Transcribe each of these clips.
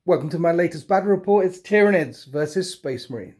Welcome to my latest battle report. It's Tyranids versus Space Marines.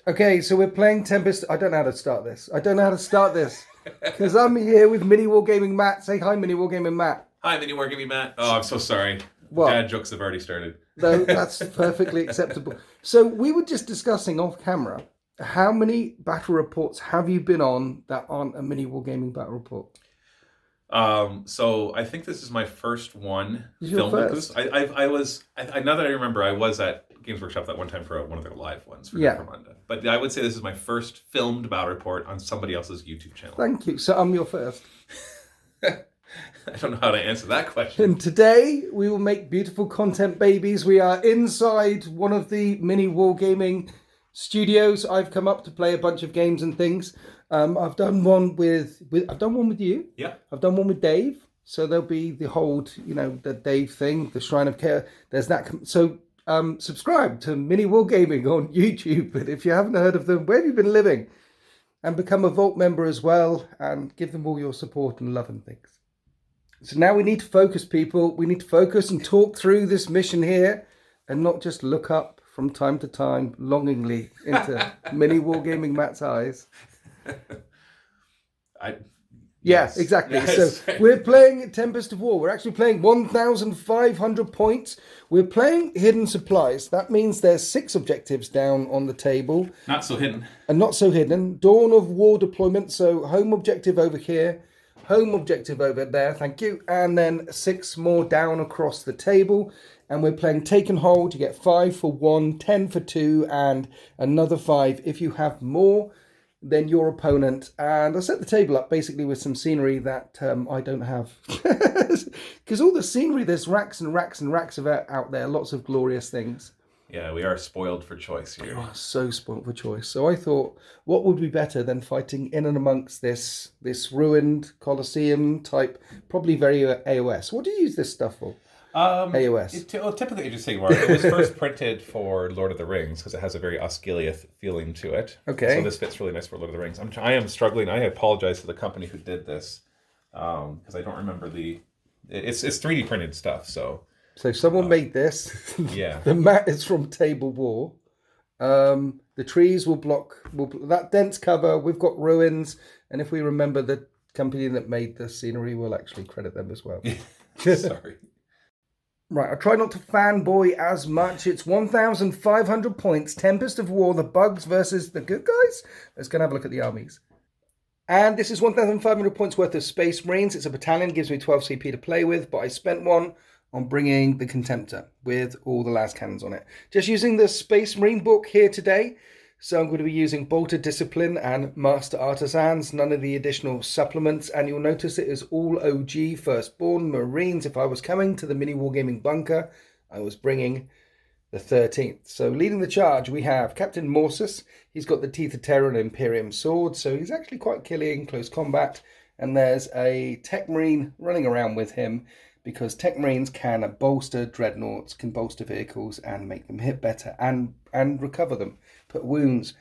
Okay, so we're playing Tempest. I don't know how to start this. Because I'm here with Miniwargaming Matt. Say hi, Miniwargaming Matt. Hi, Miniwargaming Matt. Oh, I'm so sorry. What? Dad jokes have already started. No, that's perfectly acceptable. So we were just discussing off camera, how many battle reports have you been on that aren't a Miniwargaming battle report? So I think this is my first one. Your first? Now that I remember, I was at Games Workshop that one time for one of their live ones for Necromunda. But I would say this is my first filmed battle report on somebody else's YouTube channel. Thank you. So I'm your first. I don't know how to answer that question. And today we will make beautiful content babies. We are inside one of the Miniwargaming studios. I've come up to play a bunch of games and things. I've done one with you. Yeah. I've done one with Dave. So there'll be the whole, the Dave thing, the Shrine of Chaos. There's that. So subscribe to Miniwargaming on YouTube. And if you haven't heard of them, where have you been living? And become a Vault member as well, and give them all your support and love and things. So now we need to focus, people. We need to focus and talk through this mission here, and not just look up from time to time longingly into Miniwargaming Matt's eyes. Yes. Yeah, exactly. Yes. So we're playing Tempest of War. We're actually playing 1,500 points. We're playing hidden supplies. That means there's 6 objectives down on the table. Not so hidden. And not so hidden. Dawn of War deployment. So home objective over here. Home objective over there. Thank you. And then 6 more down across the table. And we're playing Take and Hold. You get 5 for 1, 10 for 2, and another 5 if you have more than your opponent. And I set the table up basically with some scenery that I don't have. Because all the scenery, there's racks and racks and racks of it out there. Lots of glorious things. Yeah, we are spoiled for choice here. Oh, so spoiled for choice. So I thought, what would be better than fighting in and amongst this ruined Colosseum type, probably very AOS. What do you use this stuff for? AOS. Typically, just say it was first printed for Lord of the Rings because it has a very Osgiliath feeling to it. Okay. So this fits really nice for Lord of the Rings. I am struggling. I apologize to the company who did this because I don't remember it's 3D printed stuff. So someone made this. Yeah. The mat is from Table War. The trees will block that dense cover. We've got ruins, and if we remember the company that made the scenery, we'll actually credit them as well. Sorry. Right, I try not to fanboy as much. It's 1,500 points. Tempest of War, the bugs versus the good guys. Let's go and have a look at the armies. And this is 1,500 points worth of Space Marines. It's a battalion, gives me 12 CP to play with, but I spent one on bringing the Contemptor with all the las cannons on it. Just using the Space Marine book here today. So I'm going to be using Bolter Discipline and Master Artisans, none of the additional supplements. And you'll notice it is all OG Firstborn Marines. If I was coming to the Miniwargaming bunker, I was bringing the 13th. So leading the charge, we have Captain Morsus. He's got the Teeth of Terror and Imperium sword, so he's actually quite killing in close combat. And there's a Tech Marine running around with him, because Tech Marines can bolster dreadnoughts, can bolster vehicles and make them hit better and recover them, put wounds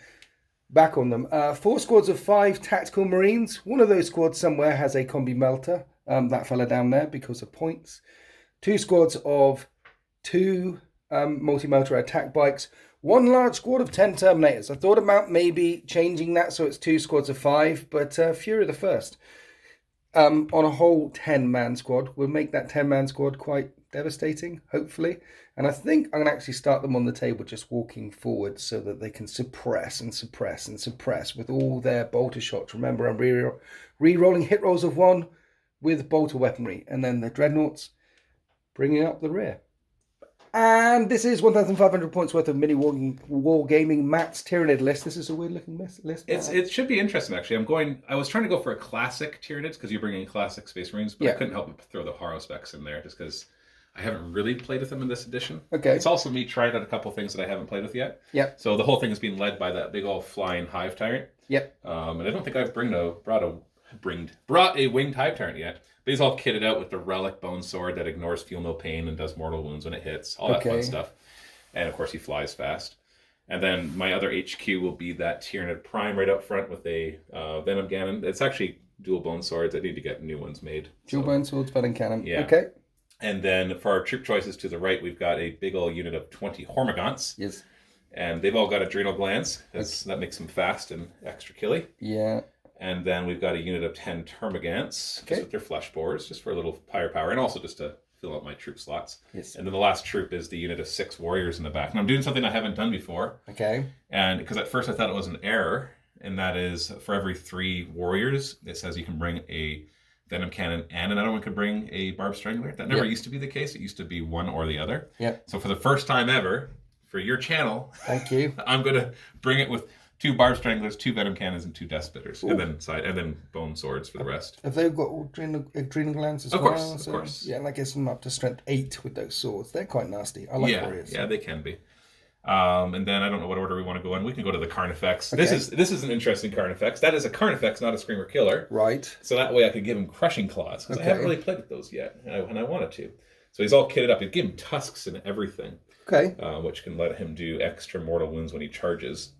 back on them. 4 squads of 5 tactical Marines. One of those squads somewhere has a combi melter, that fella down there, because of points. 2 squads of 2 multi-motor attack bikes. 1 large squad of 10 Terminators. I thought about maybe changing that so it's 2 squads of 5, but Fury the First. On a whole 10-man squad. We'll make that 10-man squad quite devastating, hopefully. And I think I'm going to actually start them on the table just walking forward so that they can suppress and suppress and suppress with all their bolter shots. Remember, I'm re-rolling hit rolls of 1 with bolter weaponry. And then the dreadnoughts bringing up the rear. And this is 1,500 points worth of Miniwargaming Matt's Tyranid list. This is a weird looking list. It should be interesting, actually. I was trying to go for a classic Tyranids because you're bringing classic Space Marines, but I couldn't help but throw the Haro specs in there just because I haven't really played with him in this edition. Okay. It's also me trying out a couple things that I haven't played with yet. Yep. So the whole thing is being led by that big old flying hive tyrant. Yep. And I don't think I've brought a winged hive tyrant yet. But he's all kitted out with the relic bone sword that ignores feel no pain and does mortal wounds when it hits. All that fun stuff. And of course he flies fast. And then my other HQ will be that Tyranid Prime right up front with a Venom Cannon. It's actually dual bone swords. I need to get new ones made. Dual bone swords, Venom Cannon. Yeah. Okay. And then for our troop choices to the right, we've got a big old unit of 20 Hormagaunts. Yes. And they've all got adrenal glands. That makes them fast and extra killy. Yeah. And then we've got a unit of 10 Termagants, just with their flesh boars, just for a little firepower, and also just to fill out my troop slots. Yes. And then the last troop is the unit of 6 warriors in the back. And I'm doing something I haven't done before. Okay. And because at first I thought it was an error, and that is for every 3 warriors, it says you can bring a Venom Cannon and another one could bring a Barbed Strangler. That never used to be the case. It used to be one or the other. Yeah. So for the first time ever, for your channel, thank you. I'm going to bring it with 2 Barbed Stranglers, 2 Venom Cannons, and 2 Death Spitters, and then bone swords for the rest. Have they got adrenal glands as well? Of course. Yeah, and that gets them up to strength 8 with those swords. They're quite nasty. I like warriors. Yeah, they can be. And then I don't know what order we want to go in. We can go to the Carnifex. Okay. This is an interesting Carnifex. That is a Carnifex, not a Screamer Killer. Right. So that way I could give him Crushing Claws, because I haven't really played with those yet, and I wanted to. So he's all kitted up. You give him tusks and everything. Okay. Which can let him do extra mortal wounds when he charges.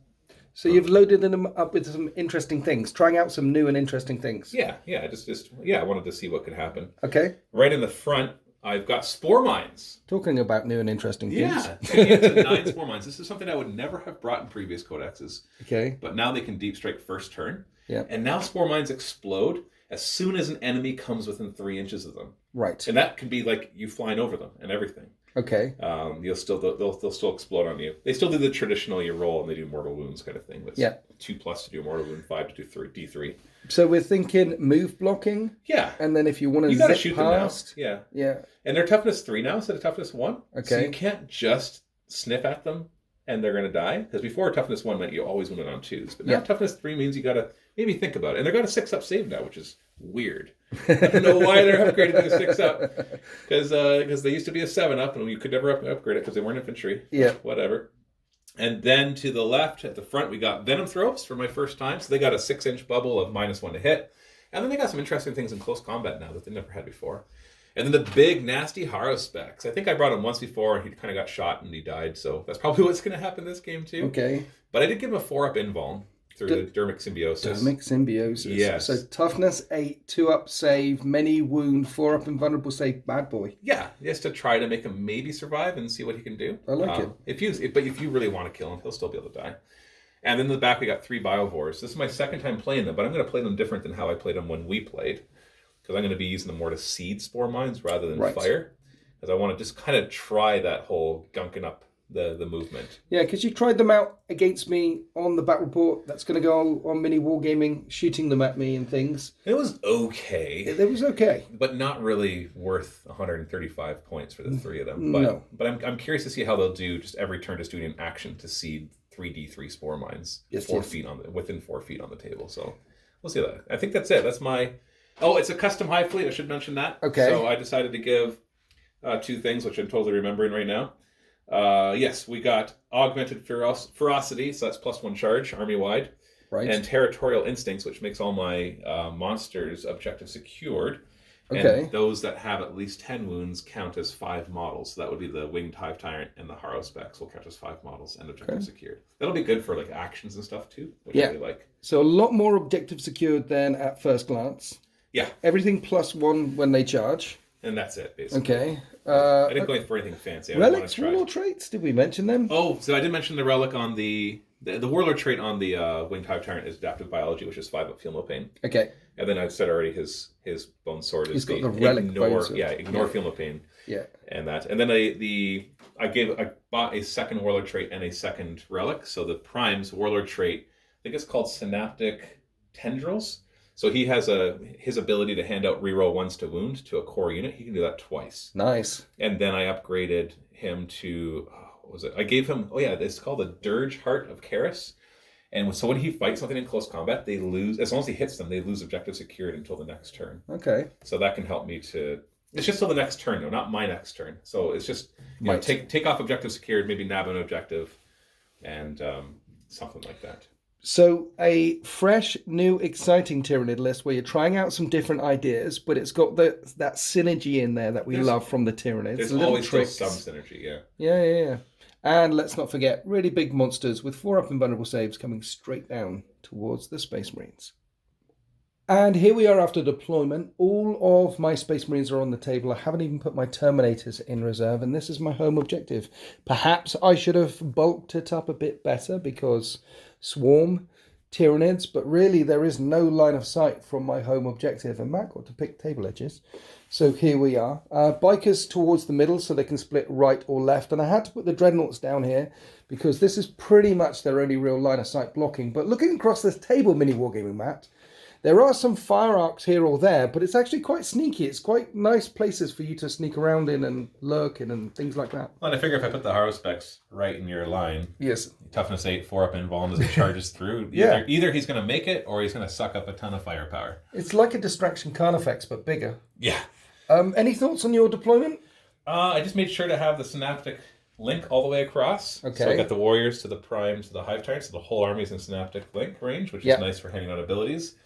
So you've loaded them up with some interesting things, trying out some new and interesting things. Yeah. I wanted to see what could happen. Okay. Right in the front, I've got Spore Mines. Talking about new and interesting things. Yeah, 9 Spore Mines. This is something I would never have brought in previous codexes. Okay. But now they can deep strike first turn. Yeah. And now Spore Mines explode as soon as an enemy comes within 3 inches of them. Right. And that can be like you flying over them and everything. Okay. They'll still explode on you. They still do the traditional you roll and they do mortal wounds kind of thing. With 2+ to do a mortal wound, 5 to do D3. So we're thinking move blocking. Yeah. And then if you want to zip shoot past, them now. Yeah. And they're toughness 3 now instead of toughness 1. Okay. So you can't just sniff at them and they're going to die. Because before toughness 1 meant you always went on 2s. But now toughness 3 means you got to maybe think about it. And they're got a 6-up save now, which is weird. I don't know why they're upgraded to a 6-up. Because they used to be a 7-up and you could never upgrade it because they weren't infantry. Yeah. Whatever. And then to the left, at the front, we got Venom Throats for my first time. So they got a 6-inch bubble of -1 to hit. And then they got some interesting things in close combat now that they never had before. And then the big, nasty Harrowspecks. I think I brought him once before, and he kind of got shot and he died. So that's probably what's going to happen this game, too. Okay. But I did give him a 4-up invuln through the Dermic Symbiosis. Dermic Symbiosis. Yes. So toughness 8, 2-up save, many wound, 4-up invulnerable save, bad boy. Yeah, just to try to make him maybe survive and see what he can do. I like it. But if you really want to kill him, he'll still be able to die. And then in the back, we got 3 Biovores. This is my second time playing them, but I'm going to play them different than how I played them when we played. Because I'm going to be using them more to seed Spore Mines rather than fire. Because I want to just kind of try that whole gunking up the movement. Yeah, because you tried them out against me on the battle report. That's going to go on Miniwargaming, shooting them at me and things. It was okay. It was okay. But not really worth 135 points for the 3 of them. But, no. But I'm curious to see how they'll do just every turn just doing an action to seed 3D3 Spore Mines within 4 feet on the table. So we'll see that. I think that's it. That's my... Oh, it's a custom Hive Fleet. I should mention that. Okay. So I decided to give 2 things, which I'm totally remembering right now. Yes, we got Augmented Ferocity, so that's +1 charge, army-wide. Right. And Territorial Instincts, which makes all my monsters objective secured. Okay. And those that have at least 10 wounds count as 5 models. So that would be the Winged Hive Tyrant and the Harrowspecks will count as 5 models and objective secured. That'll be good for like actions and stuff too, which I really like. So a lot more objective secured than at first glance. Yeah. Everything +1 when they charge. And that's it, basically. Okay. I didn't go in for anything fancy. Relics, Warlord traits, did we mention them? Oh, so I did mention the relic on the Warlord trait on the Winged Hive Tyrant is Adaptive Biology, which is 5-up Feel No Pain. Okay. And then I've said already his Bone Sword is the relic ignore Feel No Pain. Yeah. And that. And then I bought a second Warlord trait and a second relic. So the Prime's Warlord trait, I think it's called Synaptic Tendrils. So he has his ability to hand out reroll 1s to wound to a core unit. He can do that twice. Nice. And then I upgraded him to, what was it? I gave him, it's called the Dirge Heart of Karis. And so when he fights something in close combat, they lose, as long as he hits them, they lose objective secured until the next turn. Okay. So that can help me to It's just till the next turn, though, not my next turn. So it's just Right. take off objective secured, maybe nab an objective, and something like that. So a fresh, new, exciting Tyranid list where you're trying out some different ideas, but it's got that synergy in there that we love from the Tyranids. There's little always tricks. still some synergy, yeah. Yeah. And let's not forget, really big monsters with 4-up invulnerable saves coming straight down towards the Space Marines. And here we are after deployment. All of my Space Marines are on the table. I haven't even put my Terminators in reserve, and this is my home objective. Perhaps I should have bulked it up a bit better because Swarm, Tyranids, but really there is no line of sight from my home objective, and Matt got to pick table edges. So here we are. Bikers towards the middle so they can split right or left, and I had to put the Dreadnoughts down here because this is pretty much their only real line of sight blocking. But looking across this table, Miniwargaming Matt, there are some fire arcs here or there, but it's actually quite sneaky. It's quite nice places for you to sneak around in and lurk in and things like that. Well, and I figure if I put the haro specs right in your line, yes, toughness 8, 4-up invuln as it charges through. Yeah. Either he's going to make it or he's going to suck up a ton of firepower. It's like a distraction Carnifex, but bigger. Yeah. Any thoughts on your deployment? I just made sure to have the synaptic link all the way across. Okay. So I got the warriors to the primes to the hive tyrants, so the whole army's in synaptic link range, which is nice for handing out abilities.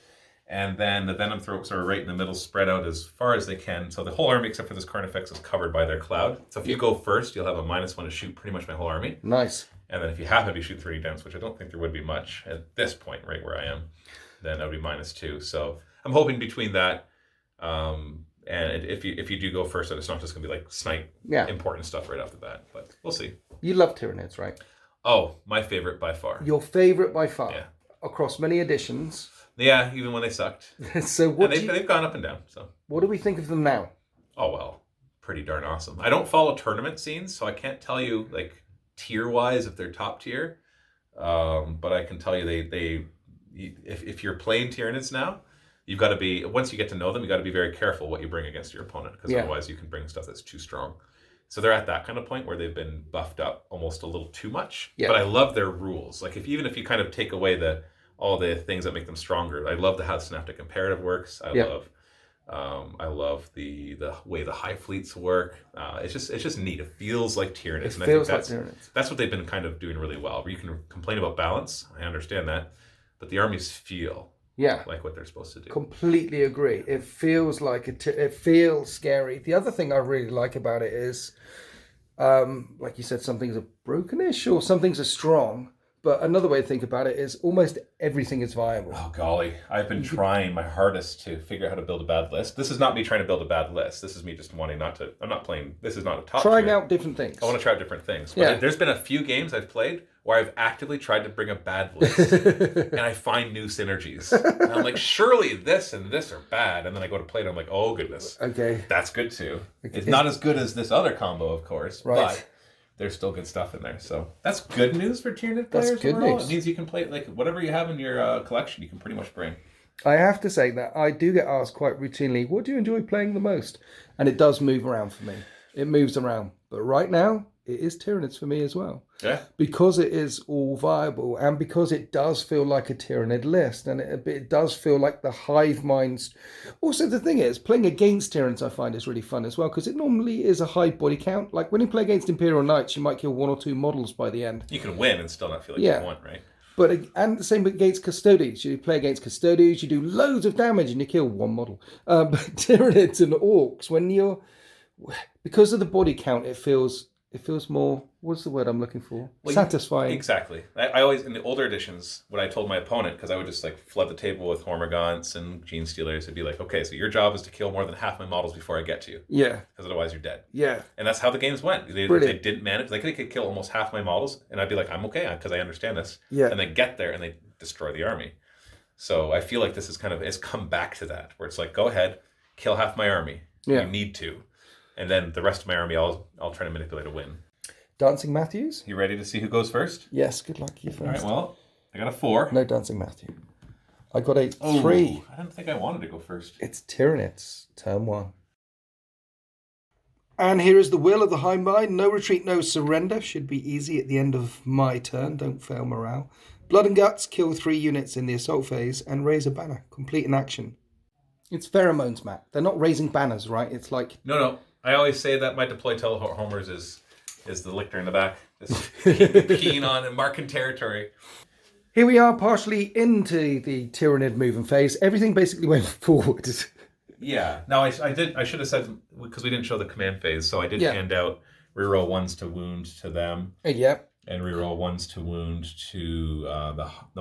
And then the venom throats are right in the middle, spread out as far as they can. So the whole army, except for this Carnifex, is covered by their cloud. So if you go first, you'll have a -1 to shoot pretty much my whole army. Nice. And then if you happen to be shooting 30 damage, which I don't think there would be much at this point, right where I am, then that would be -2. So I'm hoping between that, and if you do go first, that it's not just going to be like snipe important stuff right off the bat. But we'll see. You love Tyranids, right? Oh, my favorite by far. Your favorite by far. Yeah. Across many editions. Yeah, even when they sucked. So they've gone up and down. So what do we think of them now? Oh well, pretty darn awesome. I don't follow tournament scenes, so I can't tell you like tier wise if they're top tier. But I can tell you if you're playing Tyranids now, you've got to be, once you get to know them, you got to be very careful what you bring against your opponent, because otherwise you can bring stuff that's too strong. So they're at that kind of point where they've been buffed up almost a little too much. Yeah. But I love their rules. Like even if you kind of take away all the things that make them stronger, I love how synaptic imperative works. I love the way the high fleets work. It's just neat. It feels like Tyranids. It feels like Tyranids. That's what they've been kind of doing really well. You can complain about balance. I understand that, but the armies feel like what they're supposed to do. Completely agree. It feels like it feels scary. The other thing I really like about it is, like you said, some things are brokenish or some things are strong. But another way to think about it is almost everything is viable. Oh, golly. I've been trying my hardest to figure out how to build a bad list. This is not me trying to build a bad list. This is me just wanting I'm not playing, this is not a top Trying tier. out different things. I want to try out different things. But there's been a few games I've played where I've actively tried to bring a bad list. And I find new synergies. And I'm like, surely this and this are bad. And then I go to play it, I'm like, oh, goodness. Okay. That's good, too. Okay. It's not as good as this other combo, of course. Right. But there's still good stuff in there. So that's good news for Tyranid players. That's good overall. news. It means you can play, like, whatever you have in your collection, you can pretty much bring. I have to say that I do get asked quite routinely, what do you enjoy playing the most? And it does move around for me. It moves around. But right now, it is Tyranids for me as well. Yeah. Because it is all viable and because it does feel like a Tyranid list and it does feel like the hive minds. Also, the thing is, playing against Tyranids I find is really fun as well because it normally is a high body count. Like when you play against Imperial Knights, you might kill 1 or 2 models by the end. You can win and still not feel like you won, right? But and the same against Custodes. You play against Custodes, you do loads of damage and you kill 1 model. But Tyranids and Orcs, because of the body count, it feels more, what's the word I'm looking for? Well, satisfying. Exactly. I always, in the older editions, what I told my opponent, because I would just like flood the table with Hormagaunts and Gene Stealers, it'd be like, okay, so your job is to kill more than half my models before I get to you. Yeah. Because otherwise you're dead. Yeah. And that's how the games went. They didn't manage. They could kill almost half my models, and I'd be like, I'm okay, because I understand this. Yeah. And they get there and they destroy the army. So I feel like this is it's come back to that, where it's like, go ahead, kill half my army. Yeah. You need to. And then the rest of my army, I'll try to manipulate a win. Dancing Matthews? You ready to see who goes first? Yes, good luck. You first. All right, well, I got a 4. No Dancing Matthew. I got a 3. I didn't think I wanted to go first. It's Tyranids, turn 1. And here is the will of the High Mind. No retreat, no surrender. Should be easy at the end of my turn. Don't fail morale. Blood and Guts, kill 3 units in the assault phase and raise a banner. Complete in action. It's pheromones, Matt. They're not raising banners, right? It's like... No. I always say that my deploy telehomers is the lictor in the back. Just keen on marking territory. Here we are partially into the Tyranid moving phase. Everything basically went forward. Yeah. Now, I should have said, because we didn't show the command phase, so I did hand out reroll 1s to wound to them. Yeah. And reroll 1s to wound to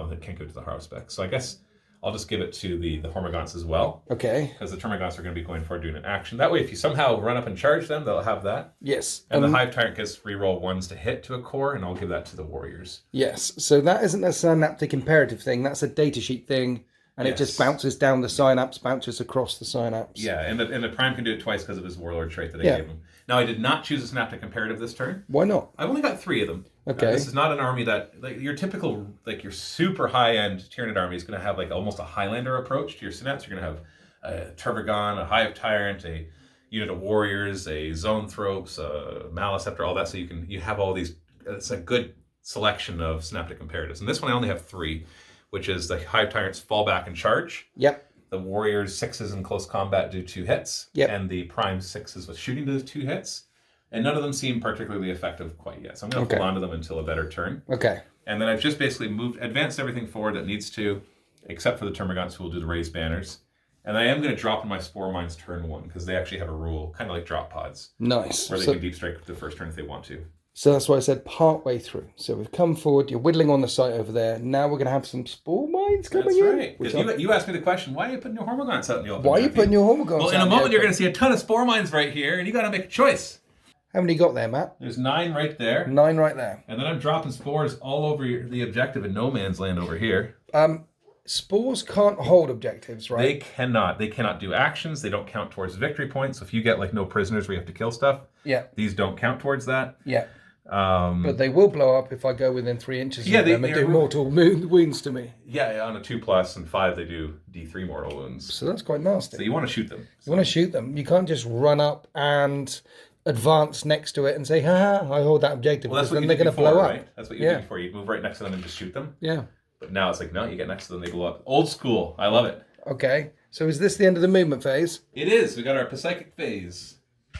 they can't go to the Harspec. So I guess I'll just give it to the Hormagaunts as well. Okay. Because the Termagaunts are going to be going forward doing an action. That way, if you somehow run up and charge them, they'll have that. Yes. And the Hive Tyrant gets reroll 1s to hit to a core, and I'll give that to the Warriors. Yes. So that isn't a synaptic imperative thing. That's a datasheet thing. And it just bounces down the synapse, bounces across the synapse. Yeah, and the Prime can do it twice because of his Warlord trait that I gave him. Now, I did not choose a synaptic imperative this turn. Why not? I've only got 3 of them. Okay. This is not an army that, like, your typical, like, your super high-end Tyranid army is going to have, like, almost a Highlander approach to your synapse. You're going to have a Tervagon, a Hive Tyrant, a unit of Warriors, a Zoanthropes, a Maliceptor, all that. So you have all these. It's a good selection of synaptic imperatives. And this one I only have 3, which is the Hive Tyrants fall back and charge. Yep. The Warriors 6s in close combat do 2 hits. Yep. And the Prime 6s with shooting do 2 hits. And none of them seem particularly effective quite yet. So I'm going to hold on to them until a better turn. Okay. And then I've just basically advanced everything forward that needs to, except for the Termagants who will do the raised banners. And I am going to drop in my Spore Mines turn 1, because they actually have a rule, kind of like drop pods. Nice. Where they can deep strike the first turn if they want to. So that's why I said part way through. So we've come forward, you're whittling on the site over there. Now we're going to have some Spore Mines coming in. That's right. Because you asked me the question, why are you putting your Hormagaunts out in the open? Why are you putting your Hormagaunts out? Well, in a moment you're going to see a ton of Spore Mines right here, and you got to make a choice. How many you got there, Matt? There's 9 right there. 9 right there. And then I'm dropping spores all over the objective in no man's land over here. Spores can't hold objectives, right? They cannot. They cannot do actions. They don't count towards victory points. So if you get like no prisoners where you have to kill stuff, these don't count towards that. Yeah. But they will blow up if I go within 3 inches of them and do mortal wounds to me. Yeah, on a 2+ and 5 they do D3 mortal wounds. So that's quite nasty. So you want to shoot them. You want to shoot them. You can't just run up and advance next to it and say, ha, I hold that objective. Well, that's what then they're going to blow up. Right? That's what you did before. You'd move right next to them and just shoot them. Yeah. But now it's like, no, you get next to them, they blow up. Old school. I love it. Okay. So is this the end of the movement phase? It is. We got our Psychic phase.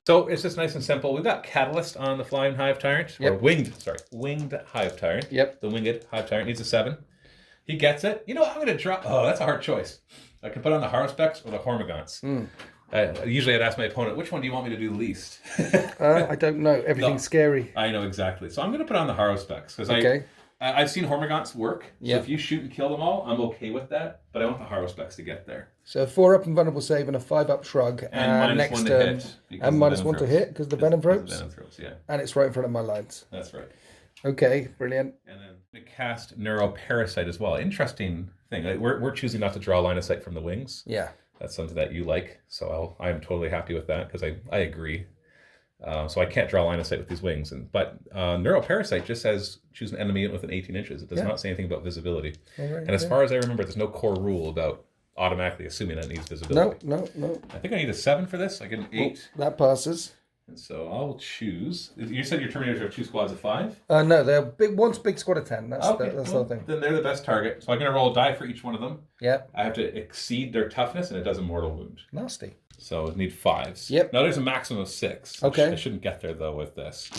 So it's just nice and simple. We've got Catalyst on the Flying Hive Tyrant. Yep. Or Winged Hive Tyrant. Yep. The Winged Hive Tyrant needs a 7. He gets it. You know what? I'm going to drop... Oh, that's a hard choice. I can put on the Haruspecs or the Hormagaunts. Usually I'd ask my opponent, which one do you want me to do least? I don't know. Everything's scary. I know exactly. So I'm going to put on the Haruspecs. Because I've seen Hormagaunts work. So if you shoot and kill them all, I'm okay with that. But I want the Haruspecs to get there. So 4 up and vulnerable save and a 5 up shrug. And next -1 to turn. hit. And -1 to hit because the Venom Thropes. Venom Thropes, yeah. And it's right in front of my lines. That's right. Okay, brilliant. And then to cast Neuroparasite as well. Interesting thing. Like, we're choosing not to draw a line of sight from the wings. Yeah. That's something that you like. So I am totally happy with that because I agree. So I can't draw a line of sight with these wings. But Neuroparasite just says choose an enemy within 18 inches. It does not say anything about visibility. And as far as I remember, there's no core rule about automatically assuming that it needs visibility. No. I think I need a 7 for this. I get an 8. That passes. And so I'll choose. You said your Terminators are 2 squads of 5? No, they're big. One's big squad of 10. That's the whole thing. Then they're the best target. So I'm going to roll a die for each one of them. Yeah. I have to exceed their toughness, and it does a mortal wound. Nasty. So I need 5s. Yep. Now there's a maximum of 6. Okay. I shouldn't get there though with this.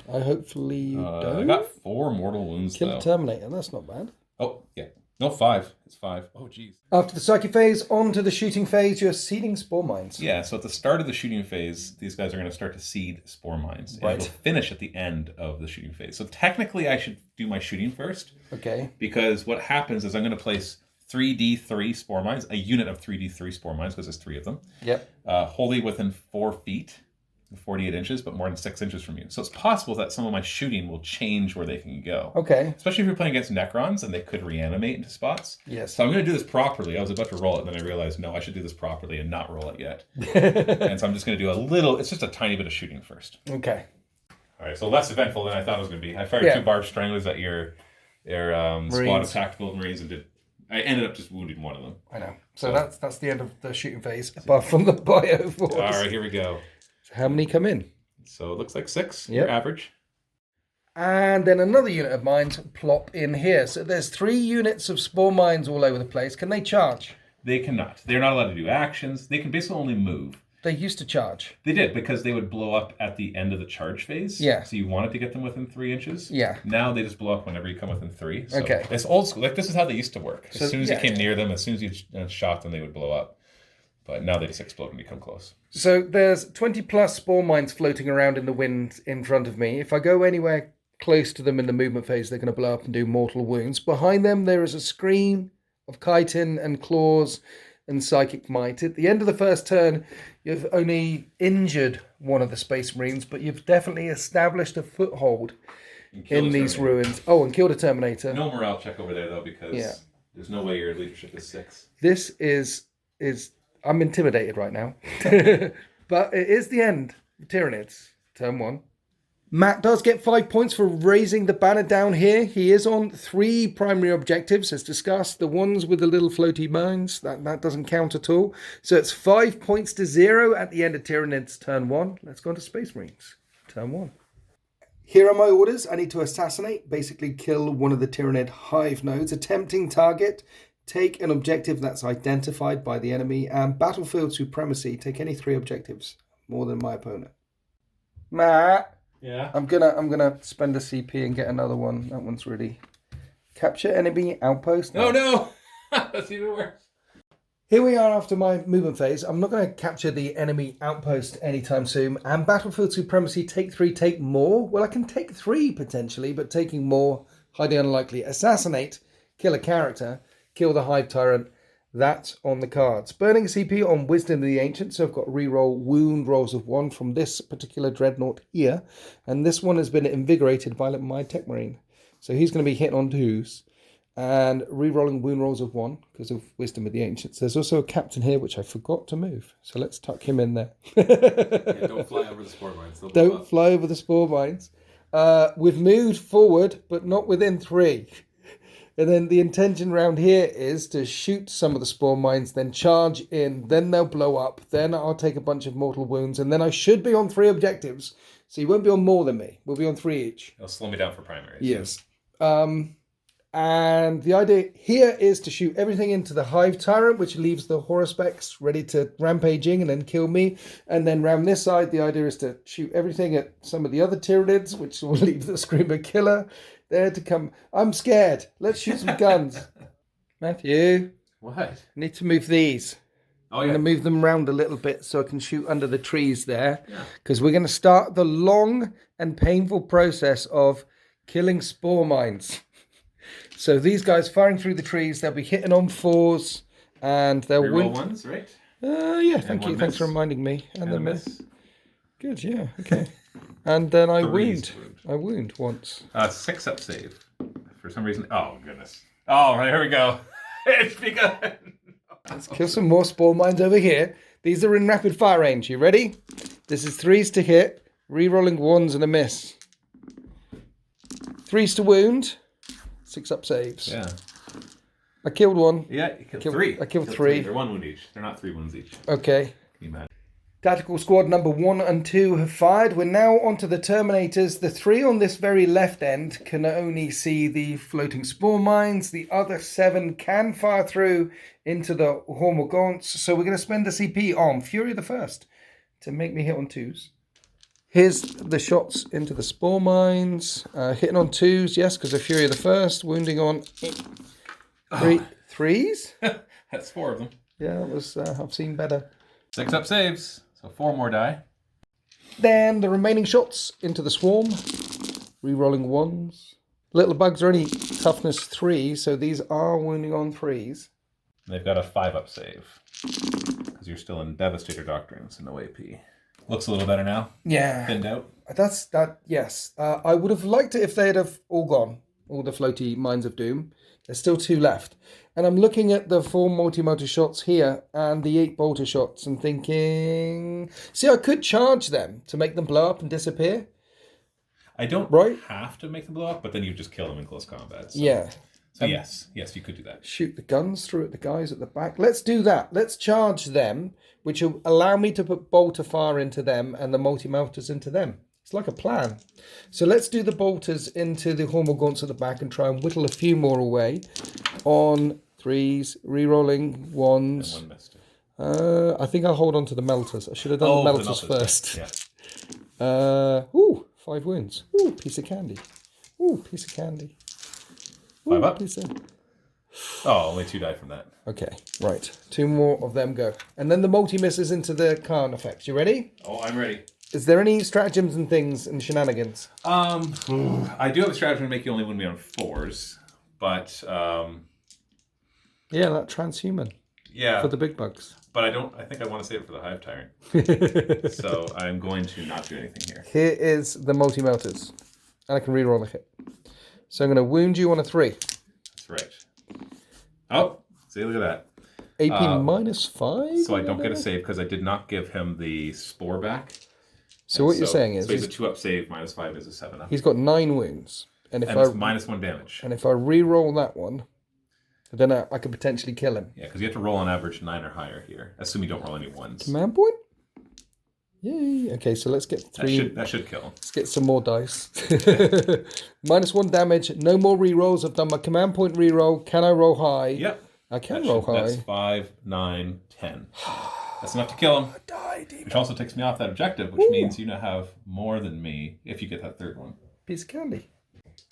I hopefully you don't. I got 4 mortal wounds Kill though. a Terminator. That's not bad. Oh yeah. No 5. It's 5. Oh geez. After the psychic phase, on to the shooting phase. You're seeding spore mines. Yeah. So at the start of the shooting phase, these guys are going to start to seed spore mines. Right. And it'll finish at the end of the shooting phase. So technically, I should do my shooting first. Okay. Because what happens is I'm going to place 3d3 spore mines, a unit of 3d3 spore mines, because there's 3 of them. Yep. Wholly within 4 feet, 48 inches, but more than 6 inches from you. So it's possible that some of my shooting will change where they can go. Okay. Especially if you're playing against Necrons and they could reanimate into spots. Yes. So I'm going to do this properly. I was about to roll it, and then I realized, no, I should do this properly and not roll it yet. And so I'm just going to do a little, it's just a tiny bit of shooting first. Okay. All right, so less eventful than I thought it was going to be. I fired 2 barbed stranglers at your squad of tactical Marines and I ended up just wounding one of them. I know. So that's the end of the shooting phase, apart from the bio force. All right, here we go. So how many come in? So it looks like 6, your average. And then another unit of mines plop in here. So there's 3 units of spore mines all over the place. Can they charge? They cannot. They're not allowed to do actions. They can basically only move. They used to charge. They did, because they would blow up at the end of the charge phase. Yeah. So you wanted to get them within 3 inches. Yeah. Now they just blow up whenever you come within 3. So okay. It's old school. Like, this is how they used to work. As So, soon as you came near them, as soon as you shot them, they would blow up. But now they just explode when you come close. So there's 20 plus spore mines floating around in the wind in front of me. If I go anywhere close to them in the movement phase, they're going to blow up and do mortal wounds. Behind them, there is a screen of chitin and claws and psychic might. At the end of the first turn, you've only injured one of the Space Marines, but you've definitely established a foothold in these ruins. Oh, and killed a Terminator. No morale check over there, though, because there's no way your leadership is 6. This is I'm intimidated right now. But it is the end of Tyranids, turn 1. Matt does get 5 points for raising the banner down here. He is on 3 primary objectives, as discussed. The ones with the little floaty mines, that doesn't count at all. So it's 5 points to 0 at the end of Tyranids, turn 1. Let's go on to Space Marines, turn 1. Here are my orders. I need to assassinate, basically kill one of the Tyranid hive nodes. Attempting target, take an objective that's identified by the enemy. And battlefield supremacy, take any 3 objectives, more than my opponent. Matt. Yeah. I'm gonna spend a CP and get another one. That one's really capture enemy outpost. Oh no! That's even worse. Here we are after my movement phase. I'm not going to capture the enemy outpost anytime soon. And battlefield supremacy, take 3, take more. Well, I can take 3 potentially, but taking more, highly unlikely. Assassinate, kill a character, kill the hive tyrant. That's on the cards. Burning CP on Wisdom of the Ancient. So I've got reroll wound rolls of 1 from this particular dreadnought here. And this one has been invigorated by my Tech Marine. So he's going to be hitting on 2s. And rerolling wound rolls of 1 because of Wisdom of the Ancients. There's also a captain here, which I forgot to move. So let's tuck him in there. Don't fly over the spore mines. Don't fly over the spore mines. We've moved forward, but not within 3. And then the intention round here is to shoot some of the spore mines, then charge in, then they'll blow up, then I'll take a bunch of mortal wounds, and then I should be on 3 objectives. So you won't be on more than me. We'll be on 3 each. It'll slow me down for primaries. Yes. And the idea here is to shoot everything into the hive tyrant, which leaves the Horospecs ready to rampaging and then kill me. And then round this side, the idea is to shoot everything at some of the other Tyranids, which will leave the Screamer Killer there to come. I'm scared. Let's shoot some guns. Matthew. What? I need to move these. Oh, I'm going to move them around a little bit so I can shoot under the trees there. Because we're going to start the long and painful process of killing spore mines. So these guys firing through the trees, they'll be hitting on 4s and they'll win. Reroll 1s, right? Yeah, thank you. Thanks for reminding me. And then miss. Good, yeah, okay. And then I wound. 3s. I wound once. 6 up save. For some reason. Oh, goodness. Oh, right, here we go. It's begun. Let's kill some more spore mines over here. These are in rapid fire range. You ready? This is 3s to hit. Rerolling 1s and a miss. 3s to wound. 6 up saves. Yeah. I killed 1. Yeah, you killed 3. I killed 3. They're 1 wound each. They're not 3 wounds each. Okay. Can you imagine? Tactical squad number 1 and 2 have fired. We're now onto the Terminators. The 3 on this very left end can only see the floating spore mines. The other 7 can fire through into the Hormagaunts. So we're going to spend a CP on Fury the First to make me hit on 2s. Here's the shots into the spore mines. Hitting on 2s, yes, because of Fury the First. Wounding on 3s. That's 4 of them. Yeah, that was. I've seen better. 6 up saves. So 4 more die. Then the remaining shots into the swarm. Rerolling 1s. Little bugs are only toughness 3, so these are wounding on 3s. They've got a 5 up save. Because you're still in Devastator Doctrines and no AP. Looks a little better now. Yeah. Thinned out. That's that. Yes. I would have liked it if they'd have all gone. All the floaty Mines of Doom. There's still 2 left. And I'm looking at the 4 multi-motor shots here and the 8 bolter shots and thinking... See, I could charge them to make them blow up and disappear. I don't have to make them blow up, but then you just kill them in close combat. So. Yeah. So yes, you could do that. Shoot the guns through at the guys at the back. Let's do that. Let's charge them, which will allow me to put bolter fire into them and the multi-motors into them. It's like a plan. So let's do the bolters into the Hormagaunts at the back and try and whittle a few more away on threes, re-rolling ones. And one missed. I think I'll hold on to the melters. I should have done the melters first. Yeah. 5 wounds. Ooh, piece of candy. Ooh, piece of candy. Ooh, 5 up. Piece of... Oh, only 2 died from that. Okay, right. 2 more of them go. And then the multi-misses into the Khan effects. You ready? Oh, I'm ready. Is there any stratagems and things and shenanigans? I do have a strategy to make you only win me on 4s, but yeah, that transhuman. Yeah. For the big bugs. But I think I want to save it for the Hive Tyrant. So I'm going to not do anything here. Here is the multi-melters. And I can reroll the hit. So I'm going to wound you on a 3. That's right. Oh, see, look at AP that. -5? So I don't get a save because I did not give him the spore back. So what you're saying is... So he's a 2-up save, -5 is a 7-up. He's got 9 wounds. And if it's -1 damage. And if I re-roll that one, then I could potentially kill him. Yeah, because you have to roll on average 9 or higher here. Assume you don't roll any 1s. Command point? Yay. Okay, so let's get 3. That should kill him. Let's get some more dice. -1 damage. No more re-rolls. I've done my command point re-roll. Can I roll high? Yep. I can roll high. That's 5, 9, 10. That's enough to kill him. Which also takes me off that objective, which means you now have more than me if you get that 3rd one. Piece of candy.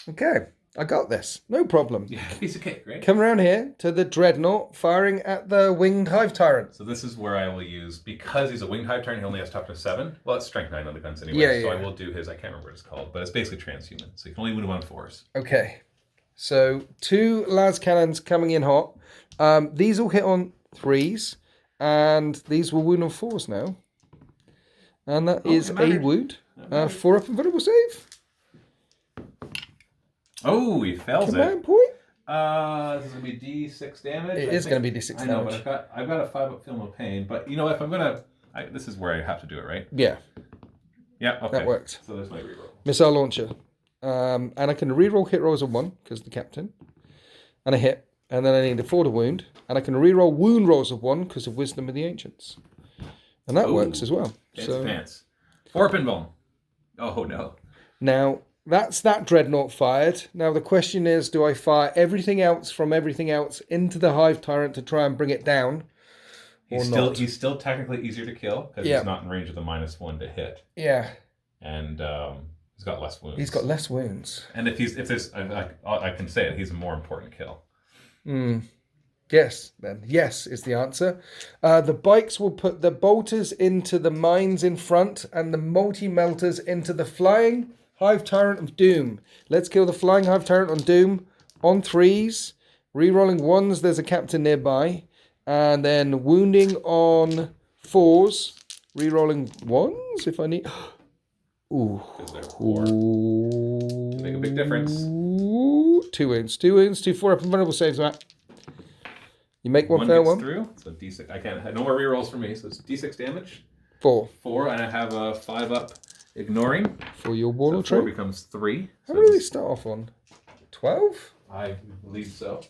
Okay, I got this. No problem. Yeah, piece of cake, right? Come around here to the Dreadnought, firing at the Winged Hive Tyrant. So this is where I will use, because he's a Winged Hive Tyrant, he only has to up to 7. Well, it's strength 9 on the guns anyway. Yeah, so yeah. I will do his, I can't remember what it's called, but it's basically transhuman. So you can only win him on 4s. Okay, so 2 las cannons coming in hot. These will hit on 3s, and these will wound on 4s now. And that is a wound. 4-up invulnerable save. Oh, he fails Command point. This is gonna be D6 damage. It is going to be D6 damage. I know, but I've got a 5-up film of pain. But you know, if I'm gonna, this is where I have to do it, right? Yeah. Yeah. Okay. That worked. So there's my reroll. Missile launcher. And I can reroll hit rolls of 1 because the captain, and a hit, and then I need a 4 to wound, and I can reroll wound rolls of 1 because of wisdom of the ancients, and that works as well. Pants. 4-up invuln. Oh no. Now. That's that Dreadnought fired. Now the question is, do I fire everything else from everything else into the Hive Tyrant to try and bring it down? He's still technically easier to kill because he's not in range of the -1 to hit. Yeah. And he's got less wounds. He's got less wounds. And if there's I can say it, he's a more important kill. Yes, then. Yes is the answer. The bikes will put the bolters into the mines in front and the multi-melters into the flying Hive Tyrant of Doom. Let's kill the flying Hive Tyrant on Doom on 3s. Rerolling 1s, there's a captain nearby. And then wounding on 4s. Rerolling 1s if I need. Ooh. Because they're 4. To make a big difference. 2 wounds. 2 wounds. 2 4-up invulnerable saves, Matt. You make one fail one. Through. So D6. I can't. No more rerolls for me. So it's D6 damage. 4. 4, and I have a 5-up ignoring. For your warlord so 4 trait. becomes 3. How many do they start off on? 12? I believe so.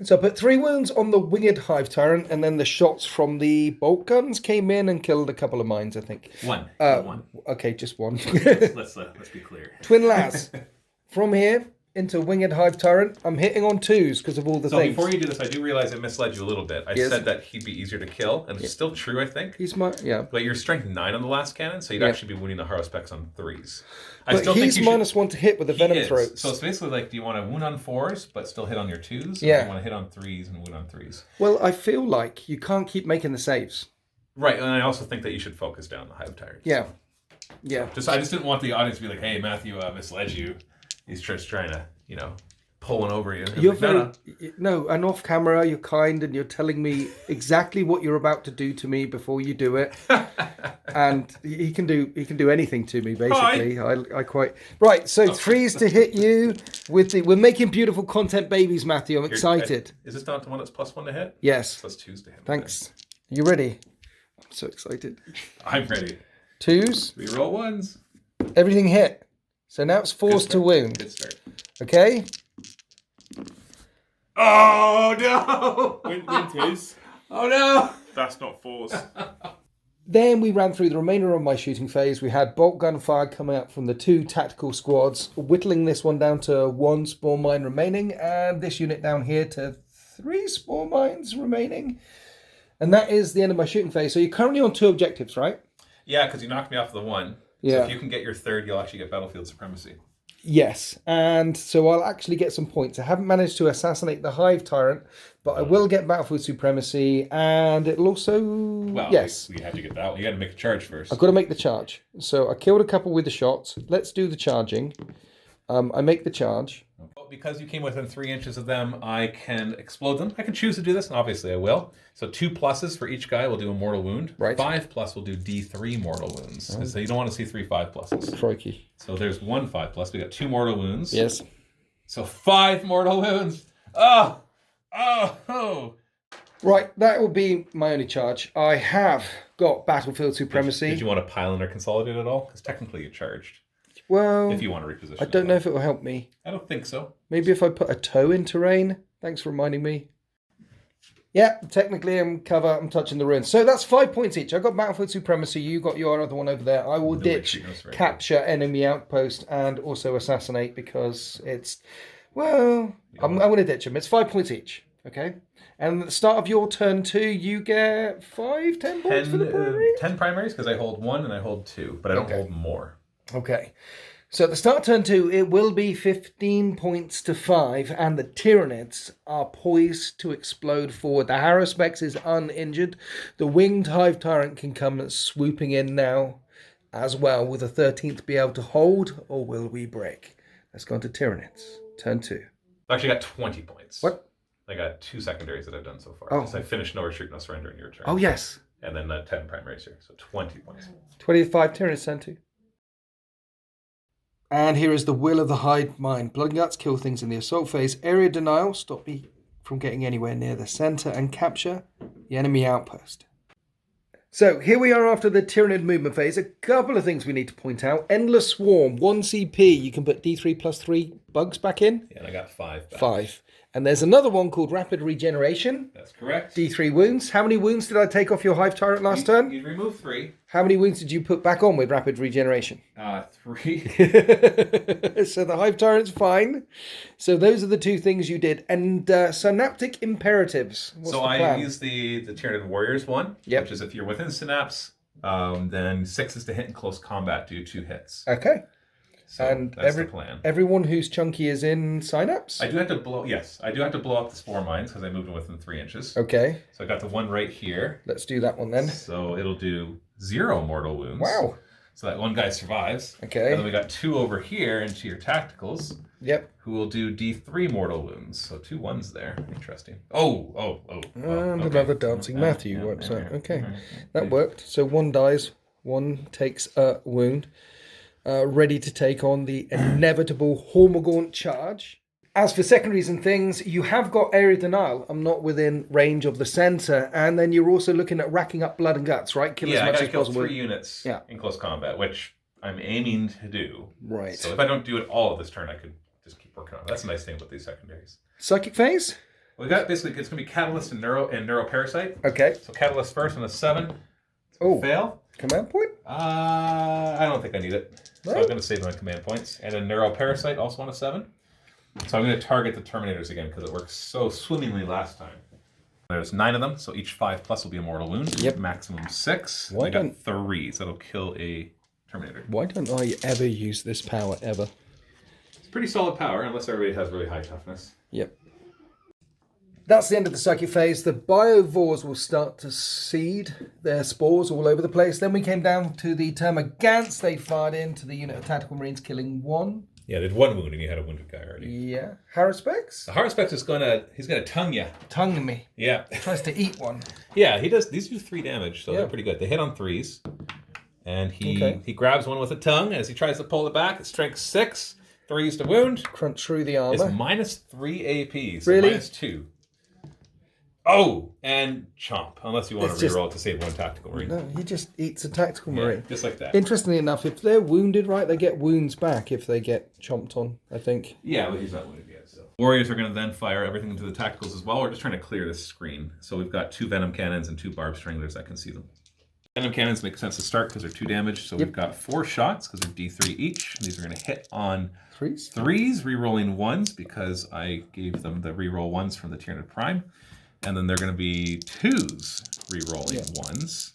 So I put 3 wounds on the winged Hive Tyrant, and then the shots from the bolt guns came in and killed a couple of mines, I think. 1. 1. Okay, just 1. let's be clear. Twin Las. From here into winged Hive Tyrant, I'm hitting on 2s because of all the things. So before you do this, I do realize I misled you a little bit. I said that he'd be easier to kill, and it's still true, I think. He's my, But you're strength 9 on the last cannon, so you'd actually be wounding the Haruspecs on 3s. But he's -1 to hit with the venom throats. So it's basically like, do you want to wound on 4s, but still hit on your 2s? Yeah. Or do you want to hit on 3s and wound on 3s? Well, I feel like you can't keep making the saves. Right, and I also think that you should focus down the Hive Tyrant. Yeah. Yeah. I just didn't want the audience to be like, hey, Matthew misled you. He's just trying to, pulling over you. You're and off camera, you're kind and you're telling me exactly what you're about to do to me before you do it. And he can do anything to me, basically. I quite right. So 3s to hit you with we're making beautiful content, babies, Matthew. I'm excited. Is this not the one that's +1 to hit? Yes. Plus 2s to hit. Thanks. You ready? I'm so excited. I'm ready. 2s. Reroll 1s. Everything hit. So now it's 4s to wound. Good start. Okay. Oh no! Winters. Oh no! That's not 4s. Then we ran through the remainder of my shooting phase. We had bolt gun fire coming out from the 2 tactical squads, whittling this one down to 1 spore mine remaining, and this unit down here to 3 spore mines remaining. And that is the end of my shooting phase. So you're currently on 2 objectives, right? Yeah, because you knocked me off the 1. Yeah. So if you can get your 3rd, you'll actually get battlefield supremacy. Yes, and so I'll actually get some points. I haven't managed to assassinate the Hive Tyrant, but I will get battlefield supremacy, and it'll also... Well, yes. we had to get that one. You got to make a charge first. I've got to make the charge. So I killed a couple with the shots. Let's do the charging. I make the charge. Because you came within 3 inches of them, I can explode them. I can choose to do this, and obviously I will. So 2 pluses for each guy will do a mortal wound. Right. 5 plus will do D3 mortal wounds. Oh. So you don't want to see 3 5 pluses. Crikey. So there's 1 5 plus. We got 2 mortal wounds. Yes. So 5 mortal wounds. Oh! Right, that will be my only charge. I have got battlefield supremacy. Did you want to pile in or consolidate at all? Because technically you charged. Well, if you want to reposition. I don't know if it will help me. I don't think so. Maybe if I put a toe in terrain. Thanks for reminding me. Yeah, technically I'm touching the ruins. So that's 5 points each. I got battlefield supremacy. You got your other one over there. I will ditch, capture enemy outpost, and also assassinate because it's, well, I'm going to ditch them. It's 5 points each. Okay. And at the start of your turn 2, you get 5, 10 points for the primaries? 10 primaries because I hold 1 and I hold 2, but I don't hold more. Okay. So at the start of turn 2, it will be 15 points to 5, and the Tyranids are poised to explode forward. The Haruspex is uninjured. The Winged Hive Tyrant can come swooping in now as well. Will the 13th be able to hold, or will we break? Let's go on to Tyranids. Turn 2. I actually got 20 points. What? I got 2 secondaries that I've done so far. Oh. So I finished No Retreat, No Surrender in your turn. Oh, yes. And then 10 primaries here. So 20 points. 25 Tyranids, turn 2. And here is the Will of the Hive Mind. Blood and Guts, kill things in the assault phase. Area denial, stop me from getting anywhere near the center. And capture the enemy outpost. So here we are after the Tyranid movement phase. A couple of things we need to point out. Endless Swarm, 1 CP. You can put D3 plus 3 bugs back in. Yeah, and I got 5 back. 5. And there's another one called Rapid Regeneration. That's correct. D3 wounds. How many wounds did I take off your Hive Tyrant last turn? You removed 3. How many wounds did you put back on with Rapid Regeneration? 3. So the Hive Tyrant's fine. So those are the 2 things you did. And Synaptic Imperatives. What's the plan? I used the Tyranid Warriors one, which is if you're within Synapse, then 6 is to hit in close combat, do 2 hits. Okay. So and that's the plan. Everyone who's chunky is in Synapse? I do have to blow up the spore mines because I moved them within 3 inches. Okay. So I got the one right here. Let's do that one then. So it'll do 0 mortal wounds. Wow. So that one guy survives. Okay. And then we got 2 over here into your tacticals. Yep. Who will do D3 mortal wounds. So 2 1s there. Interesting. And another Dancing Matthew wipes out. Okay. That worked. So 1 dies, 1 takes a wound. Ready to take on the inevitable Hormagaunt charge. As for secondaries and things, you have got area denial. I'm not within range of the center. And then you're also looking at racking up blood and guts, right? Kill as much as possible. 3 units in close combat, which I'm aiming to do. Right. So if I don't do it all of this turn, I could just keep working on it. That's a nice thing about these secondaries. Psychic phase? We got basically, it's going to be Catalyst and Neuroparasite. Okay. So Catalyst first on a 7. Oh. Fail. Command point? I don't think I need it. So I'm going to save my command points. And then Neuroparasite also on a 7. So I'm going to target the Terminators again because it worked so swimmingly last time. There's 9 of them, so each 5 plus will be a mortal wound. Yep. Maximum 6. I got 3, so that'll kill a Terminator. Why don't I ever use this power, ever? It's pretty solid power, unless everybody has really high toughness. Yep. That's the end of the psychic phase. The biovores will start to seed their spores all over the place. Then we came down to the Termagants. They fired into the unit of Tactical Marines, killing 1. Yeah, they did 1 wound, and you had a wounded guy already. Yeah. Haruspex? The Haruspex is he's gonna tongue you. Tongue me. Yeah. Tries to eat one. Yeah, he does. These do 3 damage, so they're pretty good. They hit on 3s. And he grabs one with a tongue. As he tries to pull it back, it's strength 6. 3s to wound. Crunch through the armor. It's -3 AP. So really? -2. Oh, and chomp. Unless you want to reroll to save 1 tactical marine. No, he just eats a tactical marine. Just like that. Interestingly enough, if they're wounded, right, they get wounds back if they get chomped on, I think. Yeah, but he's not wounded yet, so. Warriors are going to then fire everything into the tacticals as well. We're just trying to clear this screen. So we've got 2 venom cannons and 2 barb stranglers that can see them. Venom cannons make sense to start because they're 2 damage. So we've got 4 shots because they're D3 each. These are going to hit on 3s, re-rolling 1s because I gave them the re-roll 1s from the Tyranid Prime. And then they're going to be 2s re-rolling 1s